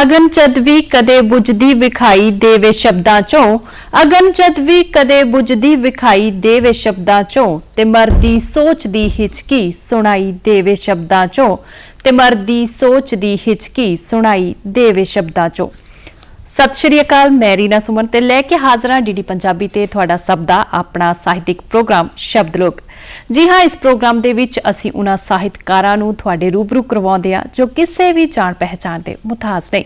ਅਗਨ ਜਦ ਵੀ ਕਦੇ ਬੁਝਦੀ ਵਿਖਾਈ ਦੇਵੇ ਸ਼ਬਦਾਂ ਚੋਂ, ਅਗਨ ਜਦ ਵੀ ਕਦੇ ਬੁਝਦੀ ਵਿਖਾਈ ਦੇਵੇ ਸ਼ਬਦਾਂ ਚੋਂ, ਤੇ ਮਰਦੀ ਸੋਚ ਦੀ ਹਿਚਕੀ ਸੁਣਾਈ ਦੇਵੇ ਸ਼ਬਦਾਂ ਚੋਂ, ਤੇ ਮਰਦੀ ਸੋਚ ਦੀ ਹਿਚਕੀ ਸੁਣਾਈ ਦੇਵੇ ਸ਼ਬਦਾਂ ਚੋਂ। ਸਤਿ ਸ਼੍ਰੀ ਅਕਾਲ, ਮੈਂ ਰੀਨਾ ਸੁਮਨ ਤੇ ਲੈ ਕੇ ਹਾਜ਼ਰ ਹਾਂ ਡੀਡੀ ਪੰਜਾਬੀ ਤੇ ਤੁਹਾਡਾ ਸਭ ਦਾ ਆਪਣਾ ਸਾਹਿਤਿਕ ਪ੍ਰੋਗਰਾਮ ਸ਼ਬਦ ਲੋਕ। ਜੀ ਹਾਂ, ਇਸ ਪ੍ਰੋਗਰਾਮ ਦੇ ਵਿੱਚ ਅਸੀਂ ਉਹਨਾਂ ਸਾਹਿਤਕਾਰਾਂ ਨੂੰ ਤੁਹਾਡੇ ਰੂਬਰੂ ਕਰਵਾਉਂਦੇ ਹਾਂ ਜੋ ਕਿਸੇ ਵੀ ਜਾਣ ਪਹਿਚਾਣ ਦੇ ਮੁਤਾਜ ਨਹੀਂ।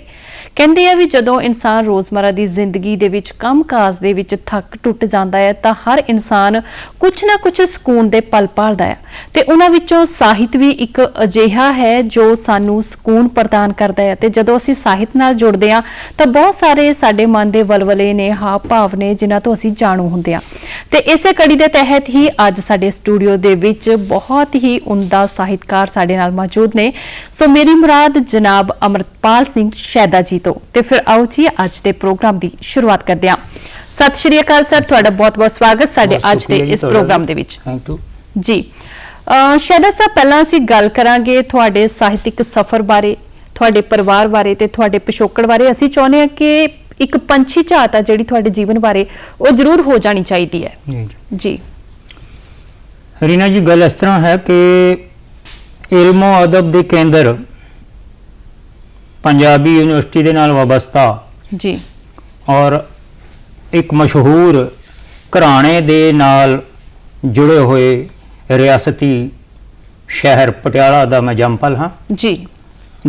ਕਹਿੰਦੇ ਆ ਵੀ ਜਦੋਂ ਇਨਸਾਨ ਰੋਜ਼ਮਰਾ ਦੀ ਜ਼ਿੰਦਗੀ ਦੇ ਵਿੱਚ ਕੰਮਕਾਜ ਦੇ ਵਿੱਚ ਥੱਕ ਟੁੱਟ ਜਾਂਦਾ ਹੈ ਤਾਂ ਹਰ ਇਨਸਾਨ ਕੁਝ ਨਾ ਕੁਝ ਸਕੂਨ ਦੇ ਪਲ ਭਾਲਦਾ ਹੈ, ਤੇ ਉਹਨਾਂ ਵਿੱਚੋਂ ਸਾਹਿਤ ਵੀ ਇੱਕ ਅਜਿਹਾ ਹੈ ਜੋ ਸਾਨੂੰ ਸਕੂਨ ਪ੍ਰਦਾਨ ਕਰਦਾ ਹੈ। ਤੇ ਜਦੋਂ ਅਸੀਂ ਸਾਹਿਤ ਨਾਲ ਜੁੜਦੇ ਹਾਂ ਤਾਂ ਬਹੁਤ ਸਾਰੇ ਸਾਡੇ ਮਨ ਦੇ ਵਲਵਲੇ ਨੇ, ਹਾਵ ਭਾਵ ਨੇ, ਜਿਨ੍ਹਾਂ ਤੋਂ ਅਸੀਂ ਜਾਣੂ ਹੁੰਦੇ ਹਾਂ। ਤੇ ਇਸੇ ਕੜੀ ਦੇ ਤਹਿਤ ਹੀ ਅੱਜ ਸਾਡੇ ਸਟੂਡੀਓ ਦੇ ਵਿੱਚ ਬਹੁਤ ਹੀ ਉਮਦਾ ਸਾਹਿਤਕਾਰ ਸਾਡੇ ਨਾਲ ਮੌਜੂਦ ਨੇ। ਸੋ ਮੇਰੀ ਮੁਰਾਦ ਜਨਾਬ ਅਮਰਪਾਲ ਸਿੰਘ ਸ਼ੈਦਾ ਜੀ ਤੋਂ। ਤੇ ਫਿਰ ਆਓ ਜੀ ਅੱਜ ਦੇ ਪ੍ਰੋਗਰਾਮ ਦੀ ਸ਼ੁਰੂਆਤ ਕਰਦੇ ਹਾਂ। ਸਤਿ ਸ਼੍ਰੀ ਅਕਾਲ ਸਰ, ਤੁਹਾਡਾ ਬਹੁਤ-ਬਹੁਤ ਸਵਾਗਤ ਸਾਡੇ ਅੱਜ ਦੇ ਇਸ ਪ੍ਰੋਗਰਾਮ ਦੇ ਵਿੱਚ। ਥੈਂਕ ਯੂ ਜੀ। ਸ਼ੈਦਾ ਸਾਹਿਬ, ਪਹਿਲਾਂ ਅਸੀਂ ਗੱਲ ਕਰਾਂਗੇ ਤੁਹਾਡੇ ਸਾਹਿਤਿਕ ਸਫ਼ਰ ਬਾਰੇ, ਤੁਹਾਡੇ ਪਰਿਵਾਰ ਬਾਰੇ ਤੇ ਤੁਹਾਡੇ ਪਿਛੋਕੜ ਬਾਰੇ। ਅਸੀਂ ਚਾਹੁੰਦੇ ਹਾਂ ਕਿ ਇੱਕ ਪੰਛੀ ਝਾਤ ਆ ਜਿਹੜੀ ਤੁਹਾਡੇ ਜੀਵਨ ਬਾਰੇ ਉਹ ਜ਼ਰੂਰ ਹੋ ਜਾਣੀ ਚਾਹੀਦੀ ਹੈ। ਜੀ ਰੀਨਾ ਜੀ, ਗੱਲ ਇਸ ਤਰ੍ਹਾਂ ਹੈ ਕਿ ਇਲਮੋ ਅਦਬ ਦੇ ਕੇਂਦਰ ਪੰਜਾਬੀ ਯੂਨੀਵਰਸਿਟੀ ਦੇ ਨਾਲ ਵਾਬਸਤਾ ਜੀ, ਔਰ ਇੱਕ ਮਸ਼ਹੂਰ ਘਰਾਣੇ ਦੇ ਨਾਲ ਜੁੜੇ ਹੋਏ ਰਿਆਸਤੀ ਸ਼ਹਿਰ ਪਟਿਆਲਾ ਦਾ ਮੈਂ ਜੰਮਪਲ ਹਾਂ ਜੀ।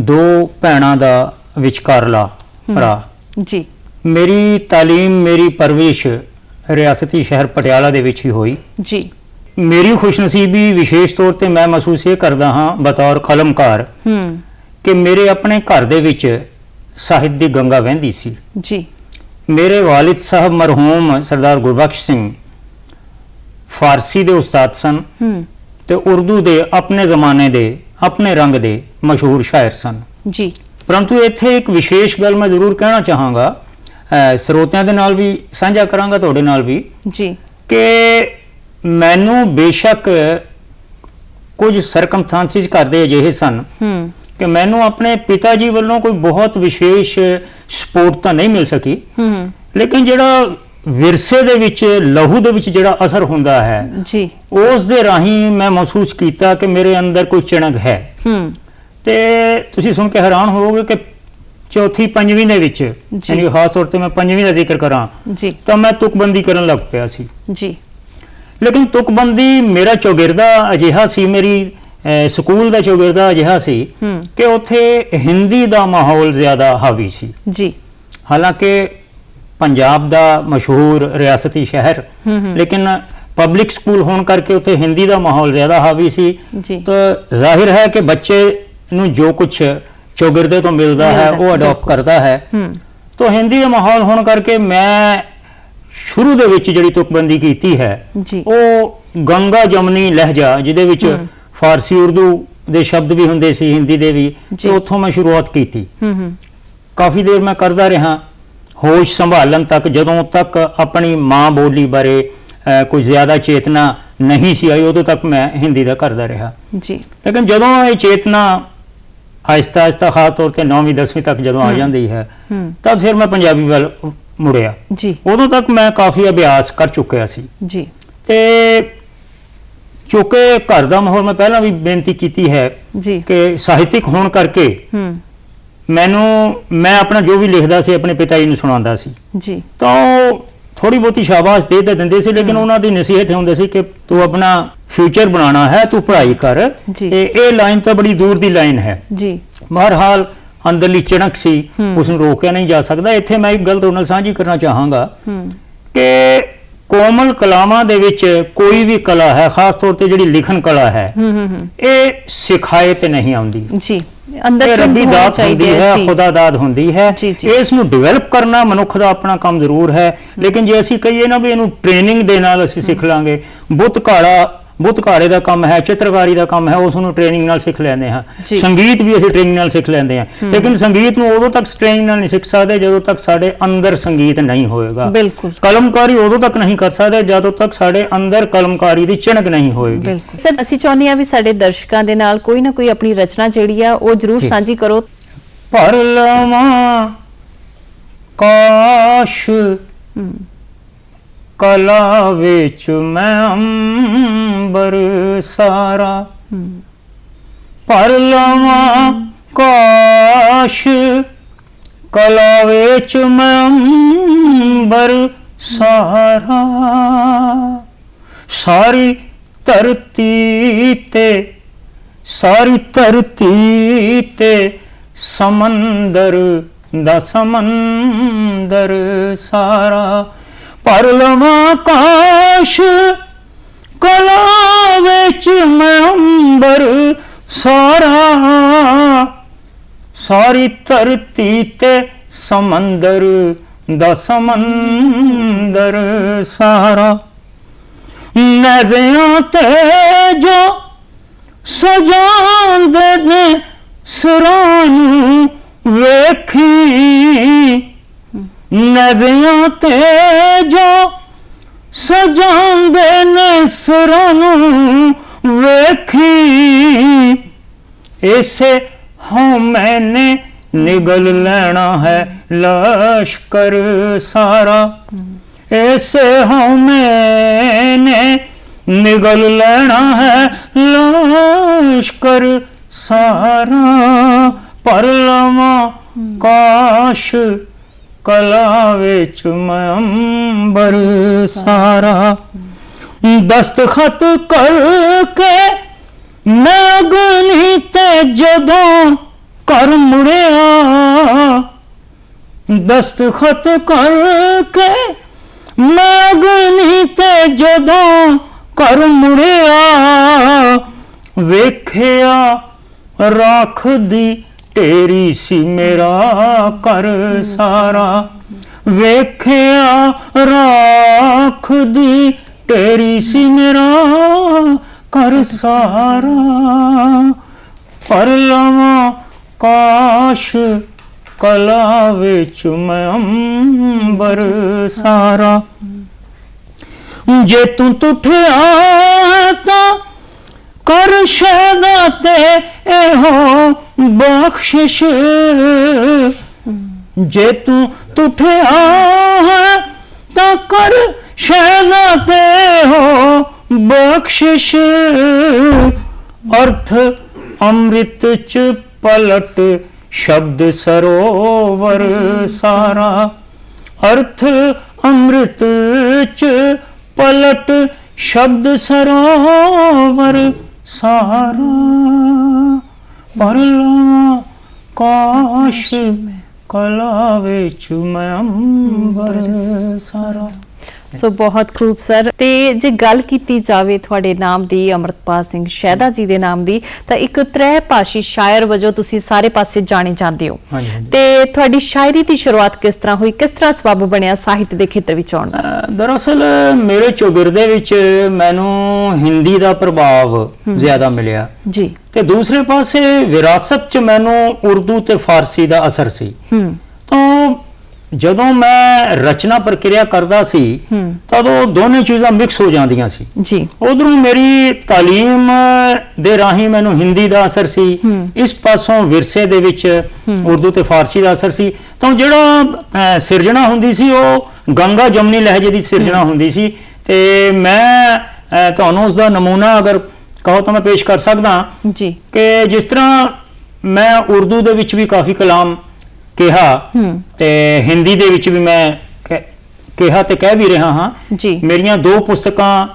ਦੋ ਭੈਣਾਂ ਦਾ ਵਿਚਕਾਰਲਾ ਭਰਾ। ਜੀ। ਮੇਰੀ ਤਾਲੀਮ, ਮੇਰੀ ਪਰਵਰਿਸ਼ ਰਿਆਸਤੀ ਸ਼ਹਿਰ ਪਟਿਆਲਾ ਦੇ ਵਿੱਚ ਹੀ ਹੋਈ। ਜੀ। ਮੇਰੀ ਖੁਸ਼ਨਸੀਬੀ ਵਿਸ਼ੇਸ਼ ਤੌਰ ਤੇ ਮੈਂ ਮਹਿਸੂਸ ਇਹ ਕਰਦਾ ਹਾਂ ਬਤੌਰ ਕਲਮਕਾਰ ਕਿ ਮੇਰੇ ਆਪਣੇ ਘਰ ਦੇ ਵਿੱਚ ਸਾਹਿਤ ਦੀ ਗੰਗਾ ਵਹਿੰਦੀ ਸੀ। ਜੀ। ਮੇਰੇ ਵਾਲਿਦ ਸਾਹਿਬ ਮਰਹੂਮ ਸਰਦਾਰ ਗੁਰਬਖਸ਼ ਸਿੰਘ ਫਾਰਸੀ ਦੇ ਉਸਤਾਦ ਸਨ ਤੇ ਉਰਦੂ ਦੇ ਆਪਣੇ ਜ਼ਮਾਨੇ ਦੇ, ਆਪਣੇ ਰੰਗ ਦੇ ਮਸ਼ਹੂਰ ਸ਼ਾਇਰ ਸਨ। ਜੀ। ਪਰੰਤੂ ਇੱਥੇ ਇੱਕ ਵਿਸ਼ੇਸ਼ ਗੱਲ ਮੈਂ ਜ਼ਰੂਰ ਕਹਿਣਾ ਚਾਹਾਂਗਾ, ਸਰੋਤਿਆਂ ਦੇ ਨਾਲ ਵੀ ਸਾਂਝਾ ਕਰਾਂਗਾ, ਤੁਹਾਡੇ ਨਾਲ ਵੀ, ਜੀ, ਕਿ ਮੈਨੂੰ ਬੇਸ਼ੱਕ ਕੁਝ ਸਰਕਮਸਟੈਂਸਿਸ ਕਰਦੇ ਅਜਿਹੇ ਸਨ ਕਿ ਮੈਨੂੰ ਆਪਣੇ ਪਿਤਾ ਜੀ ਵੱਲੋਂ ਕੋਈ ਬਹੁਤ ਵਿਸ਼ੇਸ਼ ਸਪੋਰਟ ਤਾਂ ਨਹੀਂ ਮਿਲ ਸਕੀ, ਲੇਕਿਨ ਜਿਹੜਾ ਵਿਰਸੇ ਦੇ ਵਿੱਚ, ਲਹੂ ਦੇ ਵਿੱਚ ਜਿਹੜਾ ਅਸਰ ਹੁੰਦਾ ਹੈ ਜੀ, ਉਸ ਦੇ ਰਾਹੀਂ ਮੈਂ ਮਹਿਸੂਸ ਕੀਤਾ ਕਿ ਮੇਰੇ ਅੰਦਰ ਕੋਈ ਚਿਣਕ ਹੈ। ਤੇ ਤੁਸੀਂ ਸੁਣ ਕੇ ਹੈਰਾਨ ਹੋਵੋਗੇ ਕਿ ਚੌਥੀ ਪੰਜਵੀਂ ਦੇ ਵਿੱਚ, ਯਾਨੀ ਖਾਸ ਤੌਰ ਤੇ ਮੈਂ ਪੰਜਵੀਂ ਦਾ ਜ਼ਿਕਰ ਕਰਾਂ ਜੀ, ਤਾਂ ਮੈਂ ਤੁਕਬੰਦੀ ਕਰਨ ਲੱਗ ਪਿਆ ਸੀ। ਜੀ। ਲੇਕਿਨ ਤੁਕਬੰਦੀ ਮੇਰਾ ਚੌਗਿਰਦਾ ਅਜਿਹਾ ਸੀ, ਮੇਰੀ ਸਕੂਲ ਦਾ ਚੌਗਿਰਦਾ ਅਜਿਹਾ ਸੀ ਕਿ ਉੱਥੇ ਹਿੰਦੀ ਦਾ ਮਾਹੌਲ ਜ਼ਿਆਦਾ ਹਾਵੀ ਸੀ। ਜੀ। ਹਾਲਾਂਕਿ ਪੰਜਾਬ ਦਾ ਮਸ਼ਹੂਰ ਰਿਆਸਤੀ ਸ਼ਹਿਰ, ਲੇਕਿਨ ਪਬਲਿਕ ਸਕੂਲ ਹੋਣ ਕਰਕੇ ਉੱਥੇ ਹਿੰਦੀ ਦਾ ਮਾਹੌਲ ਜ਼ਿਆਦਾ ਹਾਵੀ ਸੀ। ਤਾਂ ਜ਼ਾਹਿਰ ਹੈ ਕਿ ਬੱਚੇ ਨੂੰ ਜੋ ਕੁਝ ਚੌਗਿਰਦੇ ਤੋਂ ਮਿਲਦਾ ਹੈ ਉਹ ਅਡਾਪਟ ਕਰਦਾ ਹੈ। ਤਾਂ ਹਿੰਦੀ ਦਾ ਮਾਹੌਲ ਹੋਣ ਕਰਕੇ ਮੈਂ ਸ਼ੁਰੂ ਦੇ ਵਿੱਚ ਜਿਹੜੀ ਤੁਕਬੰਦੀ ਕੀਤੀ ਹੈ ਉਹ ਗੰਗਾ ਜਮਨੀ ਲਹਿਜਾ, ਜਿਹਦੇ ਵਿੱਚ ਫਾਰਸੀ ਉਰਦੂ ਦੇ ਸ਼ਬਦ ਵੀ ਹੁੰਦੇ ਸੀ, ਹਿੰਦੀ ਦੇ ਵੀ, ਤੇ ਉੱਥੋਂ ਮੈਂ ਸ਼ੁਰੂਆਤ ਕੀਤੀ। ਕਾਫੀ ਦੇਰ ਮੈਂ ਕਰਦਾ ਰਿਹਾ, ਹੋਸ਼ ਸੰਭਾਲਣ ਤੱਕ, ਜਦੋਂ ਤੱਕ ਆਪਣੀ ਮਾਂ ਬੋਲੀ ਬਾਰੇ ਕੁਝ ਜ਼ਿਆਦਾ ਚੇਤਨਾ ਨਹੀਂ ਸੀ ਆਈ, ਉਦੋਂ ਤੱਕ ਮੈਂ ਹਿੰਦੀ ਦਾ ਕਰਦਾ ਰਿਹਾ। ਜੀ। ਲੇਕਿਨ ਜਦੋਂ ਇਹ ਚੇਤਨਾ ਆਹਿਸਤਾ ਆਹਿਸਤਾ ਖਾਸ ਤੌਰ ਤੇ 9ਵੀਂ 10ਵੀਂ ਤੱਕ ਜਦੋਂ ਆ ਜਾਂਦੀ ਹੈ ਤਾਂ ਫਿਰ ਮੈਂ ਪੰਜਾਬੀ ਵੱਲ ਮੁੜਿਆ। ਜੀ। ਉਦੋਂ ਤੱਕ ਮੈਂ ਕਾਫੀ ਅਭਿਆਸ ਕਰ ਚੁੱਕਿਆ ਸੀ। ਜੀ। ਤੇ ਚੁੱਕੇ ਘਰ ਦਾ ਮਾਹੌਲ, ਮੈਂ ਪਹਿਲਾਂ ਵੀ ਬੇਨਤੀ ਕੀਤੀ ਹੈ ਕਿ ਸਾਹਿਤਿਕ ਹੋਣ ਕਰਕੇ ਮੈਂ ਆਪਣਾ ਜੋ ਵੀ ਲਿਖਦਾ ਸੀ ਆਪਣੇ ਪਿਤਾ ਜੀ ਨੂੰ ਸੁਣਾਉਂਦਾ ਸੀ। ਜੀ। ਤਾਂ ਥੋੜੀ ਬਹੁਤੀ ਸ਼ਾਬਾਸ਼ ਦੇ ਤਾਂ ਦਿੰਦੇ ਸੀ, ਲੇਕਿਨ ਉਹਨਾਂ ਦੀ ਨਸੀਹਤ ਹੁੰਦੀ ਸੀ ਕਿ ਤੂੰ ਆਪਣਾ ਫਿਊਚਰ ਬਣਾਉਣਾ ਹੈ, ਤੂੰ ਪੜ੍ਹਾਈ ਕਰ। ਇਹ ਲਾਈਨ ਤਾਂ ਬੜੀ ਦੂਰ ਦੀ ਲਾਈਨ ਹੈ। ਜੀ। ਬਹਰਹਾਲ ਅੰਦਰਲੀ ਚਿਣਕ ਸੀ, ਉਸ ਨੂੰ ਰੋਕਿਆ ਨਹੀਂ ਜਾ ਸਕਦਾ। ਇੱਥੇ ਮੈਂ ਇੱਕ ਗੱਲ ਤੁਹਾਡੇ ਨਾਲ ਸਾਂਝੀ ਕਰਨਾ ਚਾਹਾਂਗਾ ਕਿ ਕੋਮਲ ਕਲਾਵਾਂ ਦੇ ਵਿੱਚ ਕੋਈ ਵੀ ਕਲਾ ਹੈ, ਖਾਸ ਤੌਰ ਤੇ ਜਿਹੜੀ ਲਿਖਣ ਕਲਾ ਹੈ, ਇਹ ਸਿਖਾਏ ਤੇ ਨਹੀਂ ਆਉਂਦੀ। ਜੀ। ਅੰਦਰ ਰੱਬੀ ਦਾਤ ਹੁੰਦੀ ਹੈ, ਖੁਦਾ ਦਾਤ ਹੁੰਦੀ ਹੈ। ਇਸ ਨੂੰ ਡਿਵੈਲਪ ਕਰਨਾ ਮਨੁੱਖ ਦਾ ਆਪਣਾ ਕੰਮ ਜ਼ਰੂਰ ਹੈ, ਲੇਕਿਨ ਜੇ ਅਸੀਂ ਕਹੀਏ ਨਾ ਵੀ ਇਹਨੂੰ ਟ੍ਰੇਨਿੰਗ ਦੇ ਨਾਲ ਅਸੀਂ ਸਿੱਖ ਲਾਂਗੇ, ਬੁੱਤਘਾੜੇ ਦਾ ਕੰਮ ਹੈ, ਚਿੱਤਰਕਾਰੀ ਦਾ ਕੰਮ ਹੈ, ਉਸ ਨੂੰ ਟ੍ਰੇਨਿੰਗ ਨਾਲ ਸਿੱਖ ਲੈਂਦੇ ਹਾਂ। ਸੰਗੀਤ ਵੀ ਅਸੀਂ ਟ੍ਰੇਨਿੰਗ ਨਾਲ ਸਿੱਖ ਲੈਂਦੇ ਹਾਂ, ਲੇਕਿਨ ਸੰਗੀਤ ਨੂੰ ਉਦੋਂ ਤੱਕ ਟ੍ਰੇਨਿੰਗ ਨਾਲ ਨਹੀਂ ਸਿੱਖ ਸਕਦੇ ਜਦੋਂ ਤੱਕ ਸਾਡੇ ਅੰਦਰ ਸੰਗੀਤ ਨਹੀਂ ਹੋਏਗਾ। ਬਿਲਕੁਲ। ਕਲਮਕਾਰੀ ਉਦੋਂ ਤੱਕ ਨਹੀਂ ਕਰ ਸਕਦੇ ਜਦੋਂ ਤੱਕ ਸਾਡੇ ਅੰਦਰ ਕਲਮਕਾਰੀ ਦੀ ਚਿਣਕ ਨਹੀਂ ਹੋਏਗੀ। ਸਰ, ਅਸੀਂ ਚਾਹੁੰਦੇ ਹਾਂ ਵੀ ਸਾਡੇ ਦਰਸ਼ਕਾਂ ਦੇ ਨਾਲ ਕੋਈ ਨਾ ਕੋਈ ਆਪਣੀ ਰਚਨਾ ਜਿਹੜੀ ਆ ਉਹ ਜ਼ਰੂਰ ਸਾਂਝੀ ਕਰੋ। ਭਰ ਲਵਾਂ ਕਾਸ਼ ਕਲਾ ਵਿੱਚ ਮੈਂ ਅੰਬਰ ਸਾਰਾ, ਭਰ ਲਵਾਂ ਕਾਸ਼ ਕਲਾ ਵਿੱਚ ਮੈਂ ਅੰਬਰ ਸਾਰਾ, ਸਾਰੀ ਧਰਤੀ ਤੇ ਸਮੰਦਰ ਦਾ ਸਮੰਦਰ ਸਾਰਾ, ਭਰ ਲਵਾਂ ਕਾਸ਼ ਕਲਾ ਵਿੱਚ ਮੈਂ ਅੰਬਰ ਸਾਰਾ, ਸਾਰੀ ਧਰਤੀ ਤੇ ਸਮੰਦਰ ਦਾ ਸਮੰਦਰ ਸਾਰਾ, ਨਜ਼ਰਾਂ ਤੇ ਜੋ ਸਜਾਉਂਦੇ ਨੇ ਸਿਰਾਂ ਨੂੰ ਵੇਖੀ, ਨਜ਼ਰਾਂ ਤੇ ਜੋ ਸਜਾਉਂਦੇ ਨੇ ਸਿਰਾਂ ਨੂੰ ਵੇਖੀ, ਇਸੇ ਹਾਂ ਮੈਨੇ ਨਿਗਲ ਲੈਣਾ ਹੈ ਲਸ਼ਕਰ ਸਾਰਾ, ਇਸੇ ਹਾਂ ਮੈਨੇ ਨਿਗਲ ਲੈਣਾ ਹੈ ਲਸ਼ਕਰ ਸਾਰਾ, ਭਰ ਲਵਾਂ ਕਾਸ਼ ਕਲਾ ਵਿੱਚ ਮੈਂ ਅੰਬਰ ਸਾਰਾ, ਦਸਤਖਤ ਕਰਕੇ ਮੈਂ ਅਗਨੀ ਤੇ ਜਦੋਂ ਘਰ ਮੁੜਿਆ, ਦਸਤਖਤ ਕਰਕੇ ਮੈਂ ਅਗਨੀ ਤੇ ਜਦੋਂ ਘਰ ਮੁੜਿਆ, ਵੇਖਿਆ ਰਾਖ ਦੀ ਢੇਰੀ ਸੀ ਮੇਰਾ ਘਰ ਸਾਰਾ, ਵੇਖਿਆ ਰਾਖ ਦੀ ਢੇਰੀ ਸੀ ਮੇਰਾ ਘਰ ਸਾਰਾ, ਭਰ ਲਵਾਂ ਕਾਸ਼ ਕਲਾ ਵਿੱਚ ਮੈਂ ਅੰਬਰ ਸਾਰਾ, ਜੇ ਤੂੰ ਟੁੱਟਿਆ ਤਾਂ ਕਰ ਸ਼ੈਦਾ ਤੇ ਇਹੋ ਬਖਸ਼ਿਸ਼, ਜੇ ਤੂੰ ਟੁੱਟਿਆ ਤਾਂ ਕਰ ਸ਼ੈਦਾ ਤੇ ਇਹੋ ਬਖਸ਼ਿਸ਼, ਅਰਥ ਅੰਮ੍ਰਿਤ ਚ ਪਲਟ ਸ਼ਬਦ ਸਰੋਵਰ ਸਾਰਾ, ਅਰਥ ਅੰਮ੍ਰਿਤ ਚ ਪਲਟ ਸ਼ਬਦ ਸਰੋਵਰ ਸਾਰਾ, ਭਰ ਲਵਾਂ ਕਾਸ਼ ਕਲਾ ਵਿੱਚ ਮੈਂ ਅੰਬਰ ਸਾਰਾ। ਸੋ ਬਹੁਤ ਖੂਬ ਸਰ। ਤੇ ਜੇ ਗੱਲ ਕੀਤੀ ਜਾਵੇ ਤੁਹਾਡੇ ਨਾਮ ਦੀ, ਅੰਮ੍ਰਿਤਪਾਲ ਸਿੰਘ ਸ਼ਹਿਦਾ ਜੀ ਦੇ ਨਾਮ ਦੀ, ਤਾਂ ਇੱਕ ਤ੍ਰੈ ਭਾਸ਼ੀ ਸ਼ਾਇਰ ਵਜੋਂ ਤੁਸੀਂ ਸਾਰੇ ਪਾਸੇ ਜਾਣੇ ਜਾਂਦੇ ਹੋ। ਤੇ ਤੁਹਾਡੀ ਸ਼ਾਇਰੀ ਦੀ ਸ਼ੁਰੂਆਤ ਕਿਸ ਤਰ੍ਹਾਂ ਹੋਈ, ਕਿਸ ਤਰ੍ਹਾਂ ਸਬਬ ਬਣਿਆ ਸਾਹਿਤ ਦੇ ਖੇਤਰ ਵਿੱਚ ਆਉਣ ਦਾ? ਦਰਅਸਲ ਮੇਰੇ ਚੌਗਿਰਦੇ ਵਿੱਚ ਮੈਨੂੰ ਹਿੰਦੀ ਦਾ ਪ੍ਰਭਾਵ ਜ਼ਿਆਦਾ ਮਿਲਿਆ ਜੀ, ਤੇ ਦੂਸਰੇ ਪਾਸੇ ਵਿਰਾਸਤ 'ਚ ਮੈਨੂੰ ਉਰਦੂ ਤੇ ਫਾਰਸੀ ਦਾ ਅਸਰ ਸੀ। ਤਾਂ ਜਦੋਂ ਮੈਂ ਰਚਨਾ ਪ੍ਰਕਿਰਿਆ ਕਰਦਾ ਸੀ ਤਦੋਂ ਦੋਨੇ ਚੀਜ਼ਾਂ ਮਿਕਸ ਹੋ ਜਾਂਦੀਆਂ ਸੀ ਜੀ। ਉਧਰੋਂ ਮੇਰੀ ਤਾਲੀਮ ਦੇ ਰਾਹੀਂ ਮੈਨੂੰ ਹਿੰਦੀ ਦਾ ਅਸਰ ਸੀ, ਇਸ ਪਾਸੋਂ ਵਿਰਸੇ ਦੇ ਵਿੱਚ ਉਰਦੂ ਤੇ ਫਾਰਸੀ ਦਾ ਅਸਰ ਸੀ। ਤਾਂ ਜਿਹੜਾ ਸਿਰਜਣਾ ਹੁੰਦੀ ਸੀ ਉਹ ਗੰਗਾ ਜਮਨੀ ਲਹਿਜੇ ਦੀ ਸਿਰਜਣਾ ਹੁੰਦੀ ਸੀ। ਤੇ ਮੈਂ ਤੁਹਾਨੂੰ ਉਸ ਦਾ ਨਮੂਨਾ ਅਗਰ ਕਹੋ ਤਾਂ ਮੈਂ ਪੇਸ਼ ਕਰ ਸਕਦਾ ਜੀ ਕਿ ਜਿਸ ਤਰ੍ਹਾਂ ਮੈਂ ਉਰਦੂ ਦੇ ਵਿੱਚ ਵੀ ਕਾਫੀ ਕਲਾਮ ਕਿਹਾ ਤੇ ਹਿੰਦੀ ਦੇ ਵਿੱਚ ਵੀ ਮੈਂ ਕਿਹਾ ਤੇ ਕਹਿ ਵੀ ਰਿਹਾ ਹਾਂ ਜੀ। ਮੇਰੀਆਂ 2 ਪੁਸਤਕਾਂ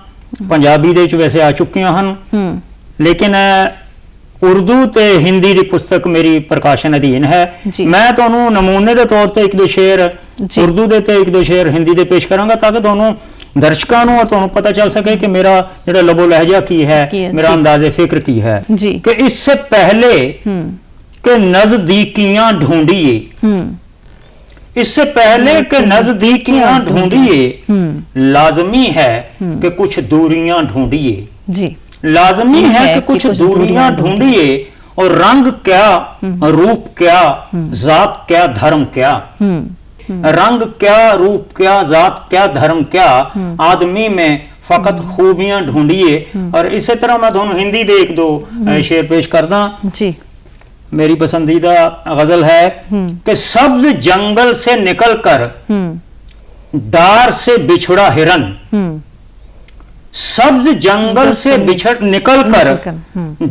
ਪੰਜਾਬੀ ਦੇ ਵਿੱਚ ਵੈਸੇ ਆ ਚੁੱਕੀਆਂ ਹਨ, ਲੇਕਿਨ ਉਰਦੂ ਤੇ ਹਿੰਦੀ ਦੀ ਪੁਸਤਕ ਮੇਰੀ ਪ੍ਰਕਾਸ਼ਨ ਅਧੀਨ ਹੈ। ਮੈਂ ਤੁਹਾਨੂੰ ਨਮੂਨੇ ਦੇ ਤੌਰ ਤੇ 1-2 ਸ਼ੇਰ ਉਰਦੂ ਦੇ ਤੇ 1-2 ਸ਼ੇਰ ਹਿੰਦੀ ਦੇ ਪੇਸ਼ ਕਰਾਂਗਾ ਤਾਂ ਕਿ ਤੁਹਾਨੂੰ ਦਰਸ਼ਕਾਂ ਨੂੰ ਔਰ ਤੁਹਾਨੂੰ ਪਤਾ ਚੱਲ ਸਕੇ ਕਿ ਮੇਰਾ ਜਿਹੜਾ ਲਬੋ ਲਹਿਜਾ ਕੀ ਹੈ, ਮੇਰਾ ਅੰਦਾਜ਼ੇ ਫਿਕਰ ਕੀ ਹੈ। ਕਿ ਇਸ ਸੇ ਪਹਿਲੇ कि नजदीकियां ढूंढिए, इससे पहले कि नजदीकियां ढूंढिए, लाजमी है कि कुछ दूरियां ढूंढिए जी। लाजमी है कि कुछ दूरियां ढूंढिए और रंग क्या, रूप क्या, जात क्या, धर्म क्या, रंग क्या, रूप क्या, जात क्या, धर्म क्या, आदमी में फकत खूबियां ढूंढिए। और इसी तरह मैं दोनों हिंदी दे 1-2 शेर पेश करदा जी। मेरी पसंदीदा गजल है कि सब्ज जंगल से निकलकर डार से बिछड़ा हिरन, सब्ज जंगल से निकलकर